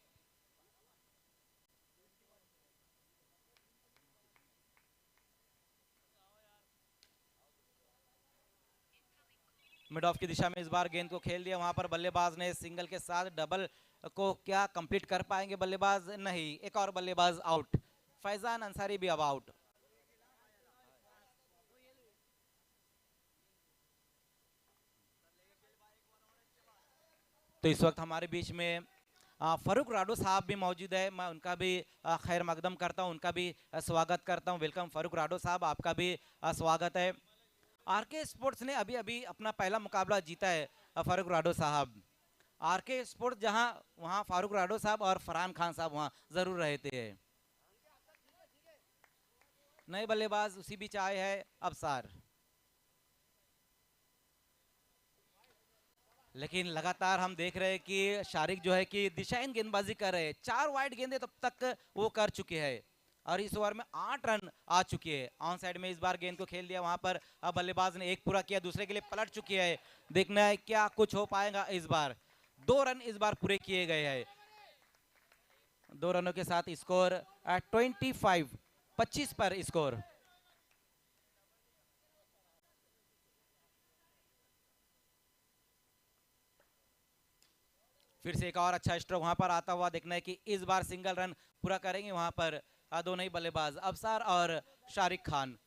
मिड ऑफ की दिशा में इस बार गेंद को खेल दिया, वहां पर बल्लेबाज ने सिंगल के साथ डबल को क्या कंप्लीट कर पाएंगे बल्लेबाज? नहीं, एक और बल्लेबाज आउट। फैजान अंसारी भी अब आउट। तो इस वक्त हमारे बीच में फारूक राडो साहब भी मौजूद है। मैं उनका भी खैर मकदम करता हूं, उनका भी स्वागत करता हूं। वेलकम फारूक राडो साहब, आपका भी स्वागत है। आरके स्पोर्ट्स ने अभी अभी अपना पहला मुकाबला जीता है फारूक राडो साहब। आरके स्पोर्ट्स जहां, वहां फारूक राडो साहब और फरहान खान साहब वहां जरूर रहते हैं। नए बल्लेबाज उसी बीच आए हैं अबसार, लेकिन लगातार हम देख रहे हैं कि शारिक जो है कि दिशाहीन गेंदबाजी कर रहे हैं। 4 वाइड गेंदें तब तक वो कर चुके हैं, और इस ओवर में 8 रन आ चुके हैं। ऑन साइड में इस बार गेंद को खेल दिया, वहां पर अब बल्लेबाज ने एक पूरा किया, दूसरे के लिए पलट चुकी है। देखना है क्या कुछ हो पाएगा इस बार। 2 रन इस बार पूरे किए गए हैं। 2 रनों के साथ स्कोर 25 पर स्कोर। फिर से एक और अच्छा स्ट्रोक वहां पर आता हुआ देखना है कि इस बार सिंगल रन पूरा करेंगे वहां पर दोनों ही बल्लेबाज अबसार और शारिक खान।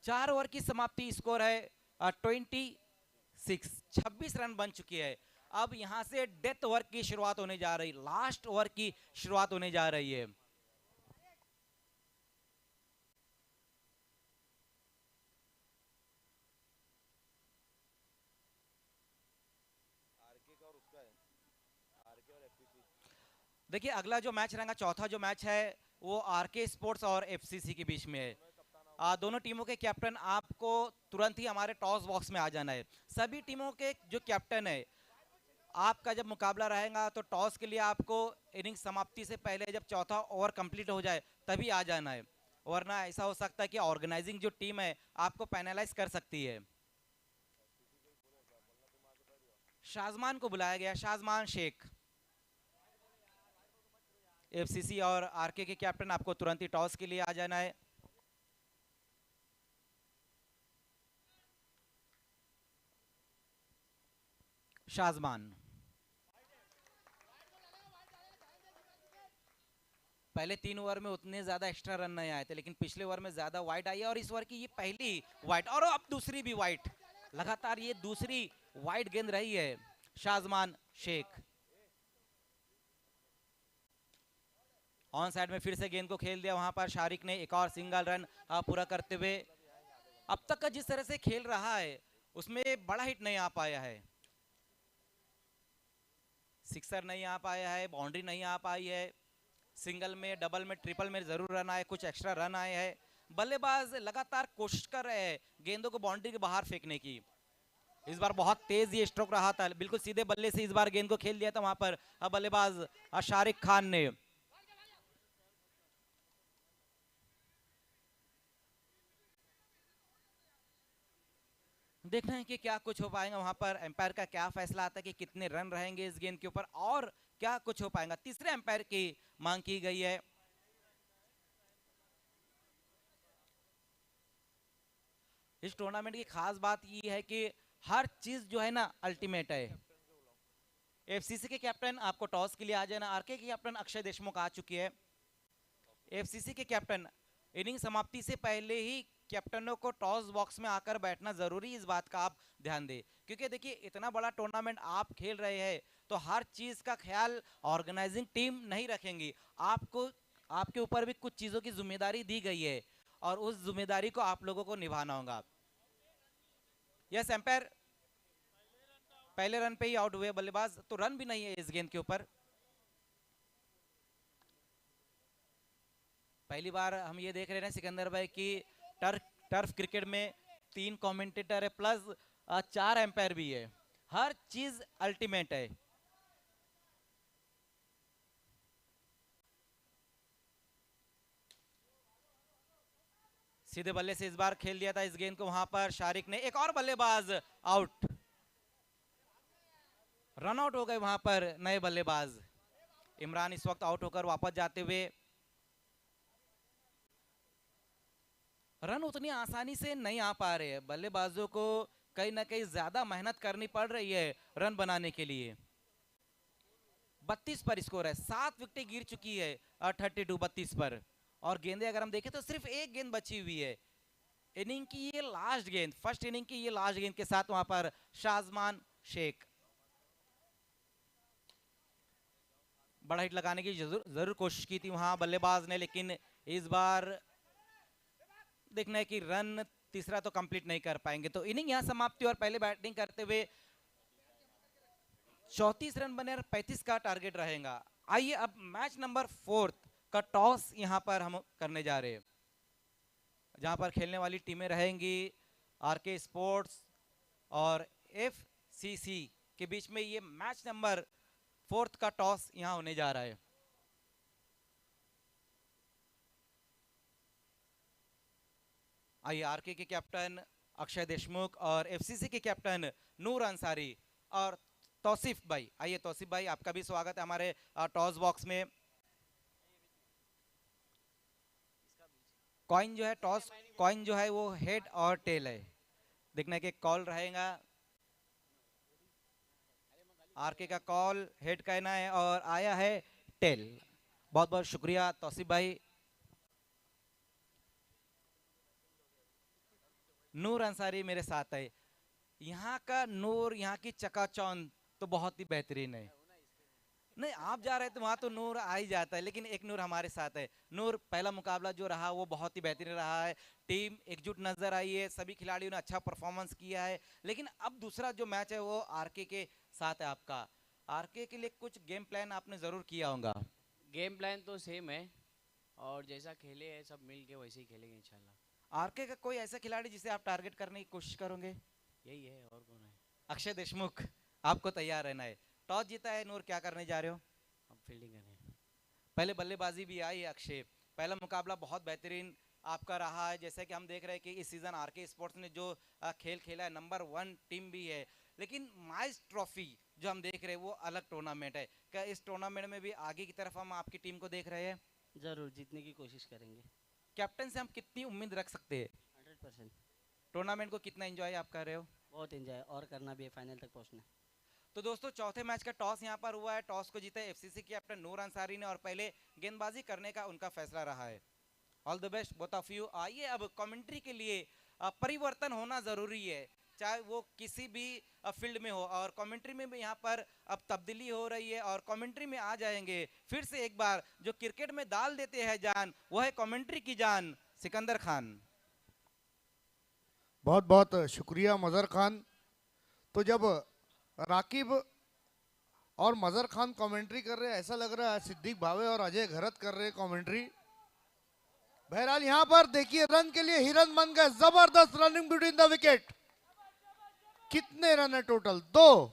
4 ओवर की समाप्ति, स्कोर है 26 रन बन चुकी है। अब यहां से डेथ ओवर की शुरुआत होने जा रही, लास्ट ओवर की शुरुआत होने जा रही है। देखिए अगला जो मैच रहेगा, चौथा जो मैच है वो आरके स्पोर्ट्स और एफसीसी के बीच में है। दोनों टीमों के कैप्टन आपको तुरंत ही हमारे टॉस बॉक्स में आ जाना है। सभी टीमों के जो कैप्टन है, आपका जब मुकाबला रहेगा तो टॉस के लिए आपको इनिंग समाप्ति से पहले जब चौथा ओवर कंप्लीट हो जाए तभी आ जाना है, वरना ऐसा हो सकता है कि ऑर्गेनाइजिंग जो टीम है आपको पैनलाइज कर सकती है। शाजमान को बुलाया गया, शाजमान शेख। एफसीसी और आरके के कैप्टन आपको तुरंत ही टॉस के लिए आ जाना है। शाजमान पहले 3 ओवर में उतने ज्यादा एक्स्ट्रा रन नहीं आए थे, लेकिन पिछले ओवर में ज्यादा वाइड आई है, और इस ओवर की ये पहली वाइड और अब दूसरी भी वाइड, लगातार ये दूसरी वाइड गेंद रही है शाजमान शेख। ऑन साइड में फिर से गेंद को खेल दिया, वहां पर शारिक ने एक और सिंगल रन पूरा करते हुए। अब तक का जिस तरह से खेल रहा है उसमें बड़ा हिट नहीं आ पाया है, सिक्सर नहीं आ पाया है, बाउंड्री नहीं आ पाई है। सिंगल में, डबल में, ट्रिपल में जरूर रन आए, कुछ एक्स्ट्रा रन आए हैं। बल्लेबाज लगातार कोशिश कर रहे हैं गेंदों को बाउंड्री के बाहर फेंकने की। इस बार बहुत तेज ये स्ट्रोक रहा था, बिल्कुल सीधे बल्ले से इस बार गेंद को खेल दिया था वहां पर बल्लेबाज शारिक खान ने। देखना है कि क्या कुछ हो पाएगा वहां पर, एम्पायर का क्या फैसला आता है कि कितने रन रहेंगे इस गेंद के ऊपर, और क्या कुछ हो पाएगा। तीसरे एम्पायर की मांग की गई है। इस टूर्नामेंट की खास बात ये है कि हर चीज जो है ना अल्टीमेट है। एफसीसी के कैप्टन आपको टॉस के लिए आ जाना, आरके के कैप्टन अक्षय देशमुख आ चुकी है। एफसीसी के कैप्टन इनिंग समाप्ति से पहले ही कैप्टनों को टॉस बॉक्स में आकर बैठना जरूरी, इस बात का आप ध्यान दें, क्योंकि देखिए इतना बड़ा टूर्नामेंट आप खेल रहे हैं तो हर चीज का ख्याल ऑर्गेनाइजिंग टीम नहीं रखेंगी, आपको आपके ऊपर भी कुछ चीजों की जिम्मेदारी दी गई है और उस जिम्मेदारी को आप लोगों को निभाना होगा। यस एम्पायर, पहले रन पे ही आउट हुए बल्लेबाज, तो रन भी नहीं है इस गेंद के ऊपर। पहली बार हम ये देख रहे हैं सिकंदर भाई की टर्फ क्रिकेट में 3 कमेंटेटर है प्लस 4 एम्पायर भी है, हर चीज अल्टीमेट है। सीधे बल्ले से इस बार खेल दिया था इस गेंद को वहां पर शारिक ने। एक और बल्लेबाज आउट, रन आउट हो गए वहां पर नए बल्लेबाज। इमरान इस वक्त आउट होकर वापस जाते हुए। रन उतनी आसानी से नहीं आ पा रहे हैं, बल्लेबाजों को कहीं ना कहीं ज्यादा मेहनत करनी पड़ रही है रन बनाने के लिए। 32 पर स्कोर है, 7 विकेटें गिर चुकी है 32 पर। और गेंदें अगर हम देखें तो सिर्फ एक गेंद बची हुई है। इनिंग की ये लास्ट गेंद, फर्स्ट इनिंग की ये लास्ट गेंद के साथ वहां पर शाजमान शेख बड़ा हिट लगाने की जरूर कोशिश की थी वहां बल्लेबाज ने, लेकिन इस बार देखना है कि रन तीसरा तो कंप्लीट नहीं कर पाएंगे। तो इनिंग यहां समाप्ति और पहले बैटिंग करते हुए 34 रन बने और 35 का टारगेट रहेगा। आइए अब मैच नंबर 4 का टॉस यहां पर हम करने जा रहे हैं, जहां पर खेलने वाली टीमें रहेंगी आरके स्पोर्ट्स और एफसीसी के बीच में। ये मैच नंबर 4 का टॉस यहां होने जा रहा है। आइए आरके के कैप्टन अक्षय देशमुख और एफसीसी के कैप्टन नूर अंसारी और तौसीफ भाई। आइए तौसीफ भाई, आपका भी स्वागत है हमारे टॉस बॉक्स में। कॉइन जो है, टॉस कॉइन जो है वो हेड और टेल है, देखने के कॉल रहेगा। आरके का कॉल हेड कहना है और आया है टेल। बहुत बहुत शुक्रिया तौसीफ भाई। नूर अंसारी मेरे साथ है। यहाँ का नूर, यहाँ की चकाचौंध तो बहुत ही बेहतरीन है। नहीं, आप जा रहे थे वहां तो नूर आ ही जाता है, लेकिन एक नूर हमारे साथ है। नूर, पहला मुकाबला जो रहा वो बहुत ही बेहतरीन रहा है, टीम एकजुट नजर आई है, सभी खिलाड़ियों ने अच्छा परफॉर्मेंस किया है। लेकिन अब दूसरा जो मैच है वो आरके के साथ है आपका। आरके के लिए कुछ गेम प्लान आपने जरूर किया होगा। गेम प्लान तो सेम है और जैसा खेले हैं सब मिल के वैसे ही खेलेंगे इंशाल्लाह। आरके का कोई ऐसा खिलाड़ी जिसे आप टारगेट करने की कोशिश करोगे? यही है, और कौन है? अक्षय देशमुख, आपको तैयार रहना है। टॉस जीता है नूर, क्या करने जा रहे हो? अब फील्डिंग करें। पहले बल्लेबाजी भी आई है अक्षय। पहला मुकाबला बहुत बेहतरीन आपका रहा है। जैसे कि हम देख रहे हैं कि इस सीजन आरके स्पोर्ट्स ने जो खेल खेला है, नंबर 1 टीम भी है। लेकिन माइस ट्रॉफी जो हम देख रहे हैं वो अलग टूर्नामेंट है। क्या इस टूर्नामेंट में भी आगे की तरफ हम आपकी टीम को देख रहे हैं? जरूर जीतने की कोशिश करेंगे। कैप्टन से हम कितनी उम्मीद रख सकते हैं? 100%। टूर्नामेंट को कितना एंजॉय आप कर रहे हो? बहुत एंजॉय, और करना भी है, फाइनल तक पहुंचना है। तो दोस्तों, चौथे मैच का टॉस यहाँ पर हुआ है। टॉस को जीता एफसीसी कैप्टन नूर अंसारी ने और पहले गेंदबाजी करने का उनका फैसला रहा है। All the best both of you. आइए अब कमेंट्री के लिए परिवर्तन होना जरूरी है, चाहे वो किसी भी फील्ड में हो। और कमेंट्री में भी यहाँ पर अब तब्दीली हो रही है और कमेंट्री में आ जाएंगे फिर से एक बार जो क्रिकेट में डाल देते हैं जान, वो है कमेंट्री की जान, सिकंदर खान। बहुत बहुत शुक्रिया मजहर खान। तो जब राकिब और मजहर खान कमेंट्री कर रहे हैं, ऐसा लग रहा है सिद्दीक भावे और अजय घरत कर रहे हैं कमेंट्री। बहरहाल यहाँ पर देखिए, रन के लिए हिरन बन गए। जबरदस्त रनिंग बिटवीन द विकेट। कितने रन है टोटल? 2।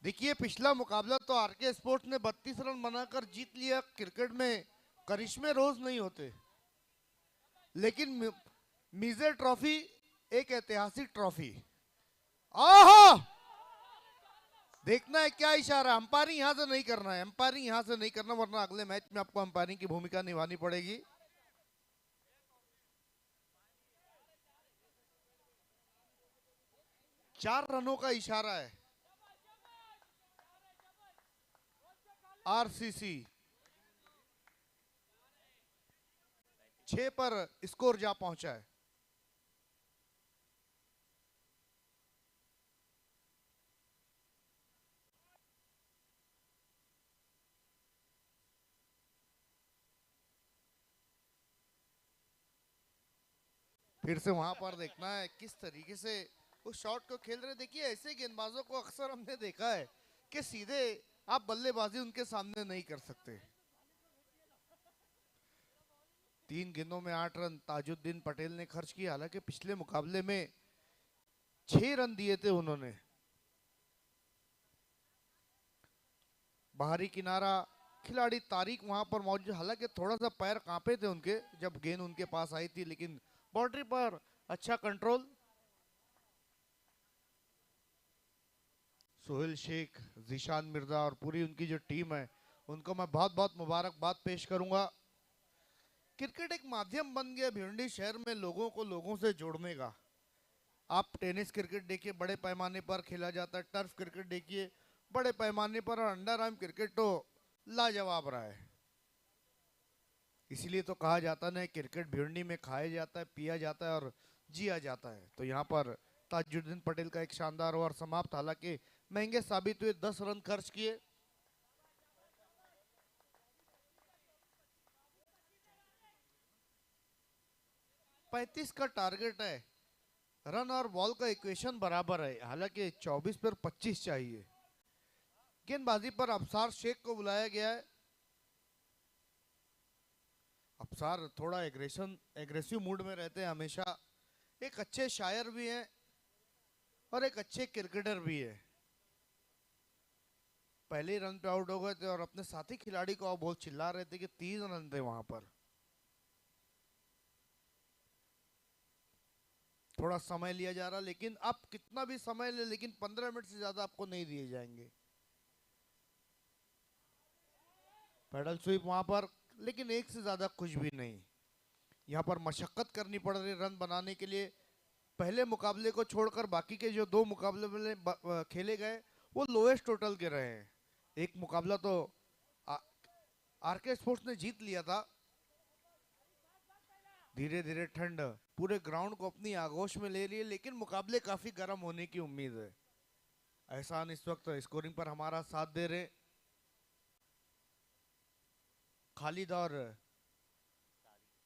देखिए, पिछला मुकाबला तो आरके स्पोर्ट्स ने 32 रन बनाकर जीत लिया। क्रिकेट में करिश्मे रोज नहीं होते, लेकिन मिजे ट्रॉफी एक ऐतिहासिक ट्रॉफी। आहा, देखना है क्या इशारा। अंपायरिंग यहां से नहीं करना है, अंपायरिंग यहां से नहीं करना, वरना अगले मैच में आपको अंपायरिंग की भूमिका निभानी पड़ेगी। चार रनों का इशारा है। आरसीसी 6 पर स्कोर जा पहुंचा है। फिर से वहां पर देखना है किस तरीके से उस शॉट को खेल रहे। देखिए, ऐसे गेंदबाजों को अक्सर हमने देखा है कि सीधे आप बल्लेबाजी उनके सामने नहीं कर सकते। 3 गेंदों में 8 रन ताजुद्दीन पटेल ने खर्च किए। हालांकि पिछले मुकाबले में 6 रन दिए थे उन्होंने। बाहरी किनारा खिलाड़ी तारिक वहां पर मौजूद, हालांकि थोड़ा सा पैर कांपे थे उनके जब गेंद उनके पास आई थी, लेकिन बाउंड्री पर अच्छा कंट्रोल। सोहेल शेख, जीशान मिर्जा और पूरी उनकी जो टीम है उनको मैं बहुत बहुत मुबारकबाद पेश करूंगा। क्रिकेट एक माध्यम बन गया भिवंडी शहर में लोगों को लोगों से जोड़ने का। आप टेनिस क्रिकेट देखिए, बड़े पैमाने पर खेला जाता है, टर्फ क्रिकेट देखिए बड़े पैमाने पर, और अंडर आर्म क्रिकेट तो लाजवाब रहा है। इसीलिए तो कहा जाता है क्रिकेट भिवंडी में खाया जाता है, पिया जाता है और जिया जाता है। तो यहाँ पर ताजुद्दीन पटेल का एक शानदार ओवर समाप्त, हालांकि महंगे साबित हुए, 10 रन खर्च किए। पैंतीस का टारगेट है, रन और बॉल का इक्वेशन बराबर है, हालांकि 24 पर 25 चाहिए। गेंदबाजी पर अफसार शेख को बुलाया गया है। अफसार थोड़ा एग्रेसिव मूड में रहते हैं हमेशा, एक अच्छे शायर भी हैं और एक अच्छे क्रिकेटर भी है। पहले रन पे आउट हो गए थे और अपने साथी खिलाड़ी को बहुत चिल्ला रहे थे कि 3 रन थे वहां पर। थोड़ा समय लिया जा रहा, लेकिन आप कितना भी समय ले, लेकिन 15 मिनट से ज्यादा आपको नहीं दिए जाएंगे। पैडल स्वीप वहां पर, लेकिन एक से ज्यादा कुछ भी नहीं। यहाँ पर मशक्कत करनी पड़ रही रन बनाने के लिए। पहले मुकाबले को छोड़कर बाकी के जो 2 मुकाबले खेले गए वो लोएस्ट टोटल के रहे हैं। एक मुकाबला तो आरके स्पोर्ट्स ने जीत लिया था। धीरे धीरे ठंड पूरे ग्राउंड को अपनी आगोश में ले रही है, लेकिन मुकाबले काफी गर्म होने की उम्मीद है। एहसान इस वक्त स्कोरिंग पर हमारा साथ दे रहे। खालिद और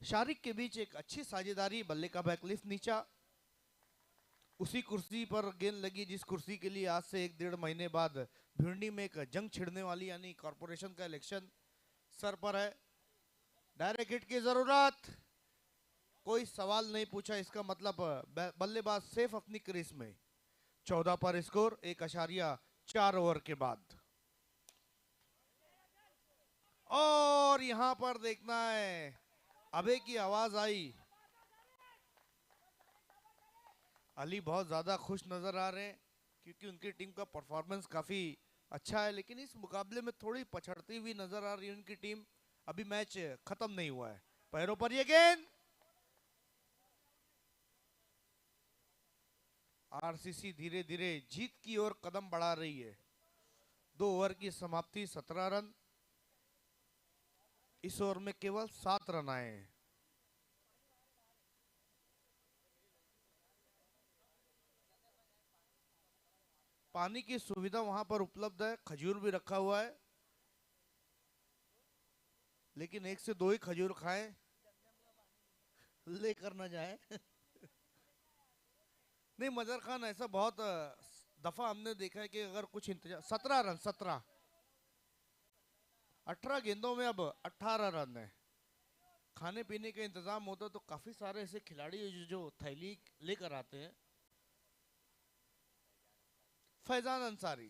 शारिक के बीच एक अच्छी साझेदारी, बल्ले का बैकलिफ्ट नीचा, उसी कुर्सी पर गेंद लगी जिस कुर्सी के लिए आज से 1-1.5 महीने बाद भिवंडी में एक जंग छिड़ने वाली, यानी कॉर्पोरेशन का इलेक्शन सर पर है। डायरेक्ट हिट की जरूरत, कोई सवाल नहीं पूछा, इसका मतलब बल्लेबाज सेफ अपनी क्रीज में। 14 पर स्कोर 1.4 ओवर के बाद। और यहां पर देखना है, अबे की आवाज आई। अली बहुत ज्यादा खुश नजर आ रहे हैं क्योंकि उनकी टीम का परफॉर्मेंस काफी अच्छा है, लेकिन इस मुकाबले में थोड़ी पछड़ती हुई नजर आ रही है उनकी टीम। अभी मैच खत्म नहीं हुआ है। पैरों पर ये गेंद, आरसीसी धीरे धीरे जीत की ओर कदम बढ़ा रही है। 2 ओवर की समाप्ति, 17 रन। इस ओवर में केवल 7 रन आए हैं। पानी की सुविधा वहां पर उपलब्ध है, खजूर भी रखा हुआ है, लेकिन 1 से 2 ही खजूर खाएं, लेकर ना जाए। नहीं मजर खान, ऐसा बहुत दफा हमने देखा है कि अगर कुछ इंतजार। 17 रन, 17, 18 गेंदों में अब 18 रन है। खाने पीने का इंतजाम होता तो काफी सारे ऐसे खिलाड़ी जो थैली लेकर आते हैं। फैजान अंसारी,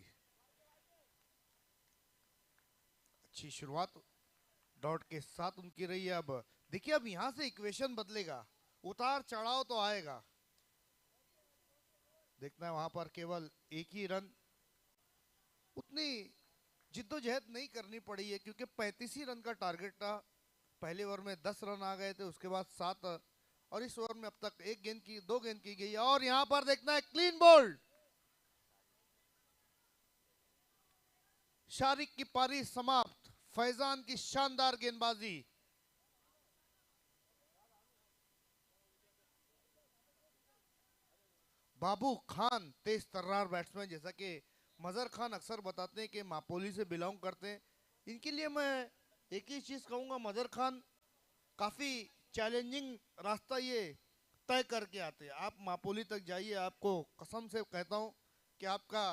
अच्छी शुरुआत डॉट के साथ उनकी रही है। अब देखिए, अब यहां से इक्वेशन बदलेगा, उतार चढ़ाव तो आएगा। देखना है वहां पर केवल 1 ही रन, उतनी जिद्दोजहद नहीं करनी पड़ी है क्योंकि 35 ही रन का टारगेट था। पहले ओवर में 10 रन आ गए थे, उसके बाद 7, और इस ओवर में अब तक 2 गेंद की गई है। और यहां पर देखना है क्लीन बोल्ड, शारिक की पारी समाप्त। फैजान की शानदार गेंदबाजी। बाबू खान तेज तर्रार बैट्समैन, जैसा कि मजर खान अक्सर बताते हैं कि मापोली से बिलोंग करते हैं। इनके लिए मैं एक ही चीज कहूंगा, मजर खान काफी चैलेंजिंग रास्ता ये तय करके आते हैं। आप मापोली तक जाइए, आपको कसम से कहता हूं कि आपका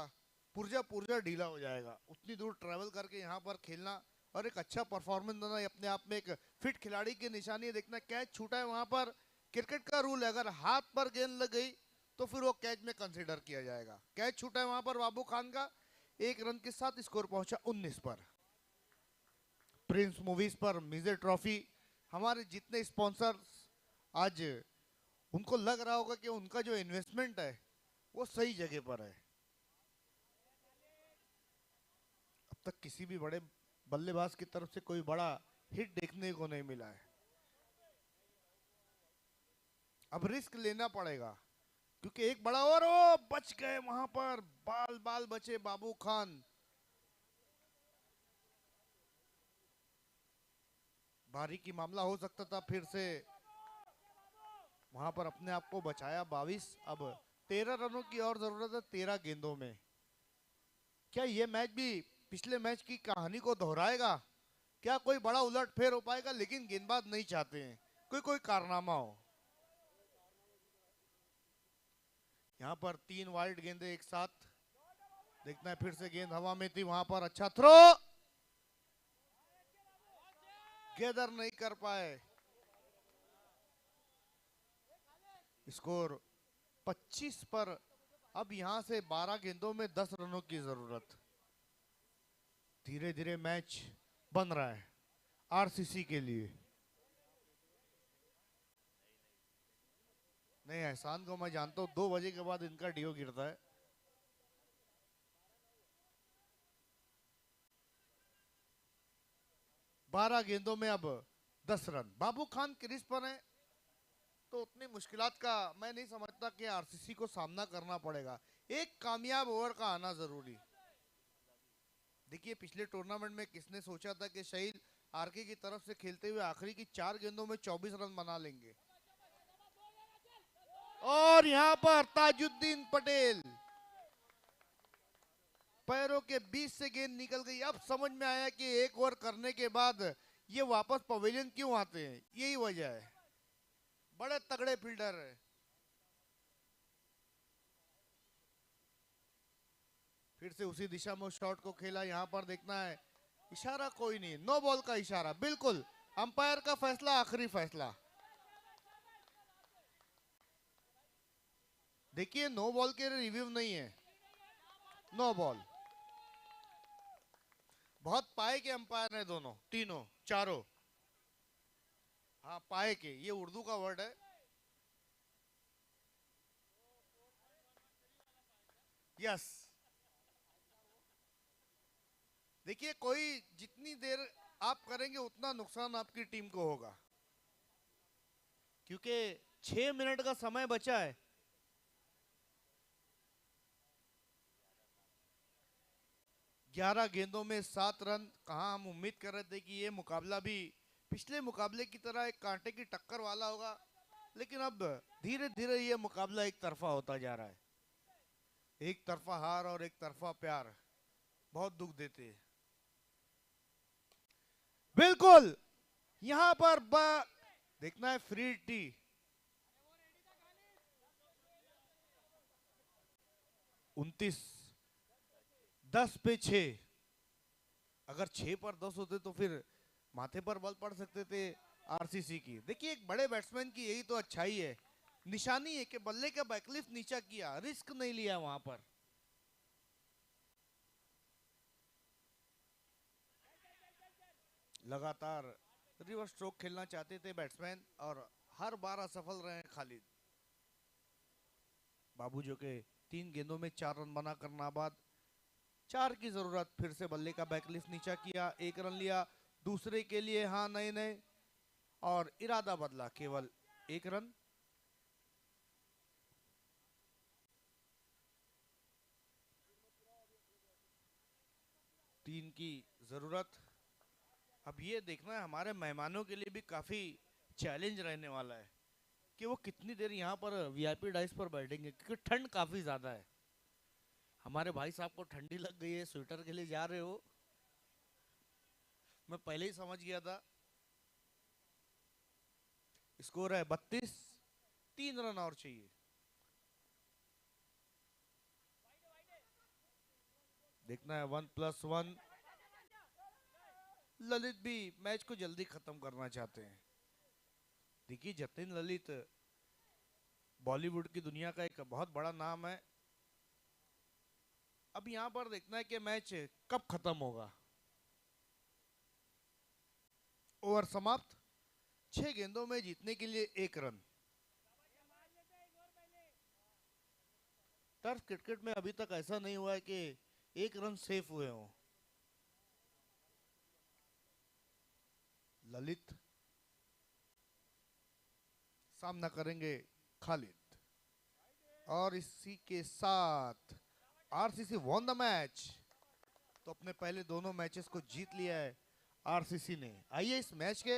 पुर्जा ढीला हो जाएगा। उतनी दूर ट्रैवल करके यहाँ पर खेलना और एक अच्छा परफॉर्मेंस देना, ये अपने आप में एक फिट खिलाड़ी की निशानी है। देखना कैच छूटा है वहां पर, क्रिकेट का रूल है, अगर हाथ पर गेंद लग गई तो फिर वो कैच में कंसीडर किया जाएगा। कैच छूटा है वहां पर बाबू खान का। 1 रन के साथ स्कोर पहुंचा 19 पर। प्रिंस मूवीज पर मिजे ट्रॉफी, हमारे जितने स्पॉन्सर्स आज उनको लग रहा होगा कि उनका जो इन्वेस्टमेंट है वो सही जगह पर है। अब तक किसी भी बड़े बल्लेबाज की तरफ से कोई बड़ा हिट देखने को नहीं मिला है। अब रिस्क लेना पड़ेगा क्योंकि एक बड़ा ओवर, ओ बच गए वहां पर, बाल बाल बचे बाबू खान। भारी की मामला हो सकता था, फिर से वहां पर अपने आप को बचाया 22। अब 13 रनों की और जरूरत है 13 गेंदों में। क्या ये मैच भी पिछले मैच की कहानी को दोहराएगा? क्या कोई बड़ा उलटफेर हो पाएगा? लेकिन गेंदबाज नहीं चाहते हैं कोई कारनामा हो। यहाँ पर 3 वाइड गेंदे एक साथ। देखना है, फिर से गेंद हवा में थी, वहां पर अच्छा थ्रो, गेंदर नहीं कर पाए। स्कोर 25 पर। अब यहां से 12 गेंदों में 10 रनों की जरूरत। धीरे धीरे मैच बन रहा है आरसीसी के लिए। नहीं, एहसान को मैं जानता हूं, 2 बजे के बाद इनका डीओ गिरता है। बारह गेंदों में अब 10 रन। बाबू खान क्रीज पर है तो उतनी मुश्किलात का मैं नहीं समझता कि आरसीसी को सामना करना पड़ेगा। एक कामयाब ओवर का आना जरूरी। देखिए, पिछले टूर्नामेंट में किसने सोचा था कि शहीद आरके की तरफ से खेलते हुए आखिरी की 4 गेंदों में 24 रन बना लेंगे। और यहां पर ताजुद्दीन पटेल, पैरों के बीच से गेंद निकल गई। अब समझ में आया कि एक ओवर करने के बाद ये वापस पवेलियन क्यों आते हैं, यही वजह है। बड़े तगड़े फील्डर है। फिर से उसी दिशा में शॉट को खेला। यहां पर देखना है, इशारा कोई नहीं, नो बॉल का इशारा, बिल्कुल अंपायर का फैसला, आखिरी फैसला। देखिए, नो बॉल के रिव्यू नहीं है, नो बॉल। बहुत पाए के अंपायर है दोनों, तीनों, चारों। हाँ, पाए के, ये उर्दू का वर्ड है। यस। देखिए, कोई जितनी देर आप करेंगे उतना नुकसान आपकी टीम को होगा, क्योंकि 6 मिनट का समय बचा है। ग्यारह गेंदों में 7 रन। कहां हम उम्मीद कर रहे थे कि ये मुकाबला भी पिछले मुकाबले की तरह एक कांटे की टक्कर वाला होगा, लेकिन अब धीरे धीरे ये मुकाबला एक तरफा होता जा रहा है। एक तरफा हार और एक तरफा प्यार बहुत दुख देते हैं। बिल्कुल, यहां पर देखना है, फ्री टी। उनतीस, 10 पे 6। अगर 6 पर 10 होते तो फिर माथे पर बल पड़ सकते थे आरसीसी की। देखिए, एक बड़े बैट्समैन की यही तो अच्छाई है, निशानी है कि बल्ले का बैकलिफ्ट नीचा किया, रिस्क नहीं लिया वहां पर। लगातार रिवर्स स्ट्रोक खेलना चाहते थे बैट्समैन और हर बार असफल रहे हैं खालिद। बाबू जो के 3 गेंदों में 4 रन बनाकर नाबाद। 4 की जरूरत। फिर से बल्ले का बैकलिफ्ट नीचा किया, 1 रन लिया। दूसरे के लिए हाँ नहीं नहीं, और इरादा बदला, केवल 1 रन। तीन की जरूरत। अब ये देखना है, हमारे मेहमानों के लिए भी काफी चैलेंज रहने वाला है कि वो कितनी देर यहाँ पर वीआईपी डाइस पर बैठेंगे, क्योंकि ठंड काफी ज्यादा है। हमारे भाई साहब को ठंडी लग गई है, स्वेटर के लिए जा रहे हो, मैं पहले ही समझ गया था। स्कोर है 32, 3 रन और चाहिए। देखना है 1+1। ललित भी मैच को जल्दी खत्म करना चाहते हैं। देखिए, जतिन ललित बॉलीवुड की दुनिया का एक बहुत बड़ा नाम है। अब यहां पर देखना है कि मैच कब खत्म होगा। ओवर समाप्त। 6 गेंदों में जीतने के लिए 1 रन। टर्फ क्रिकेट में अभी तक ऐसा नहीं हुआ है कि 1 रन सेफ हुए हों। ललित सामना करेंगे खालिद, और इसी के साथ आरसीसी वॉन द मैच। तो अपने पहले दोनों मैचेस को जीत लिया है आरसीसी ने। आइए इस मैच के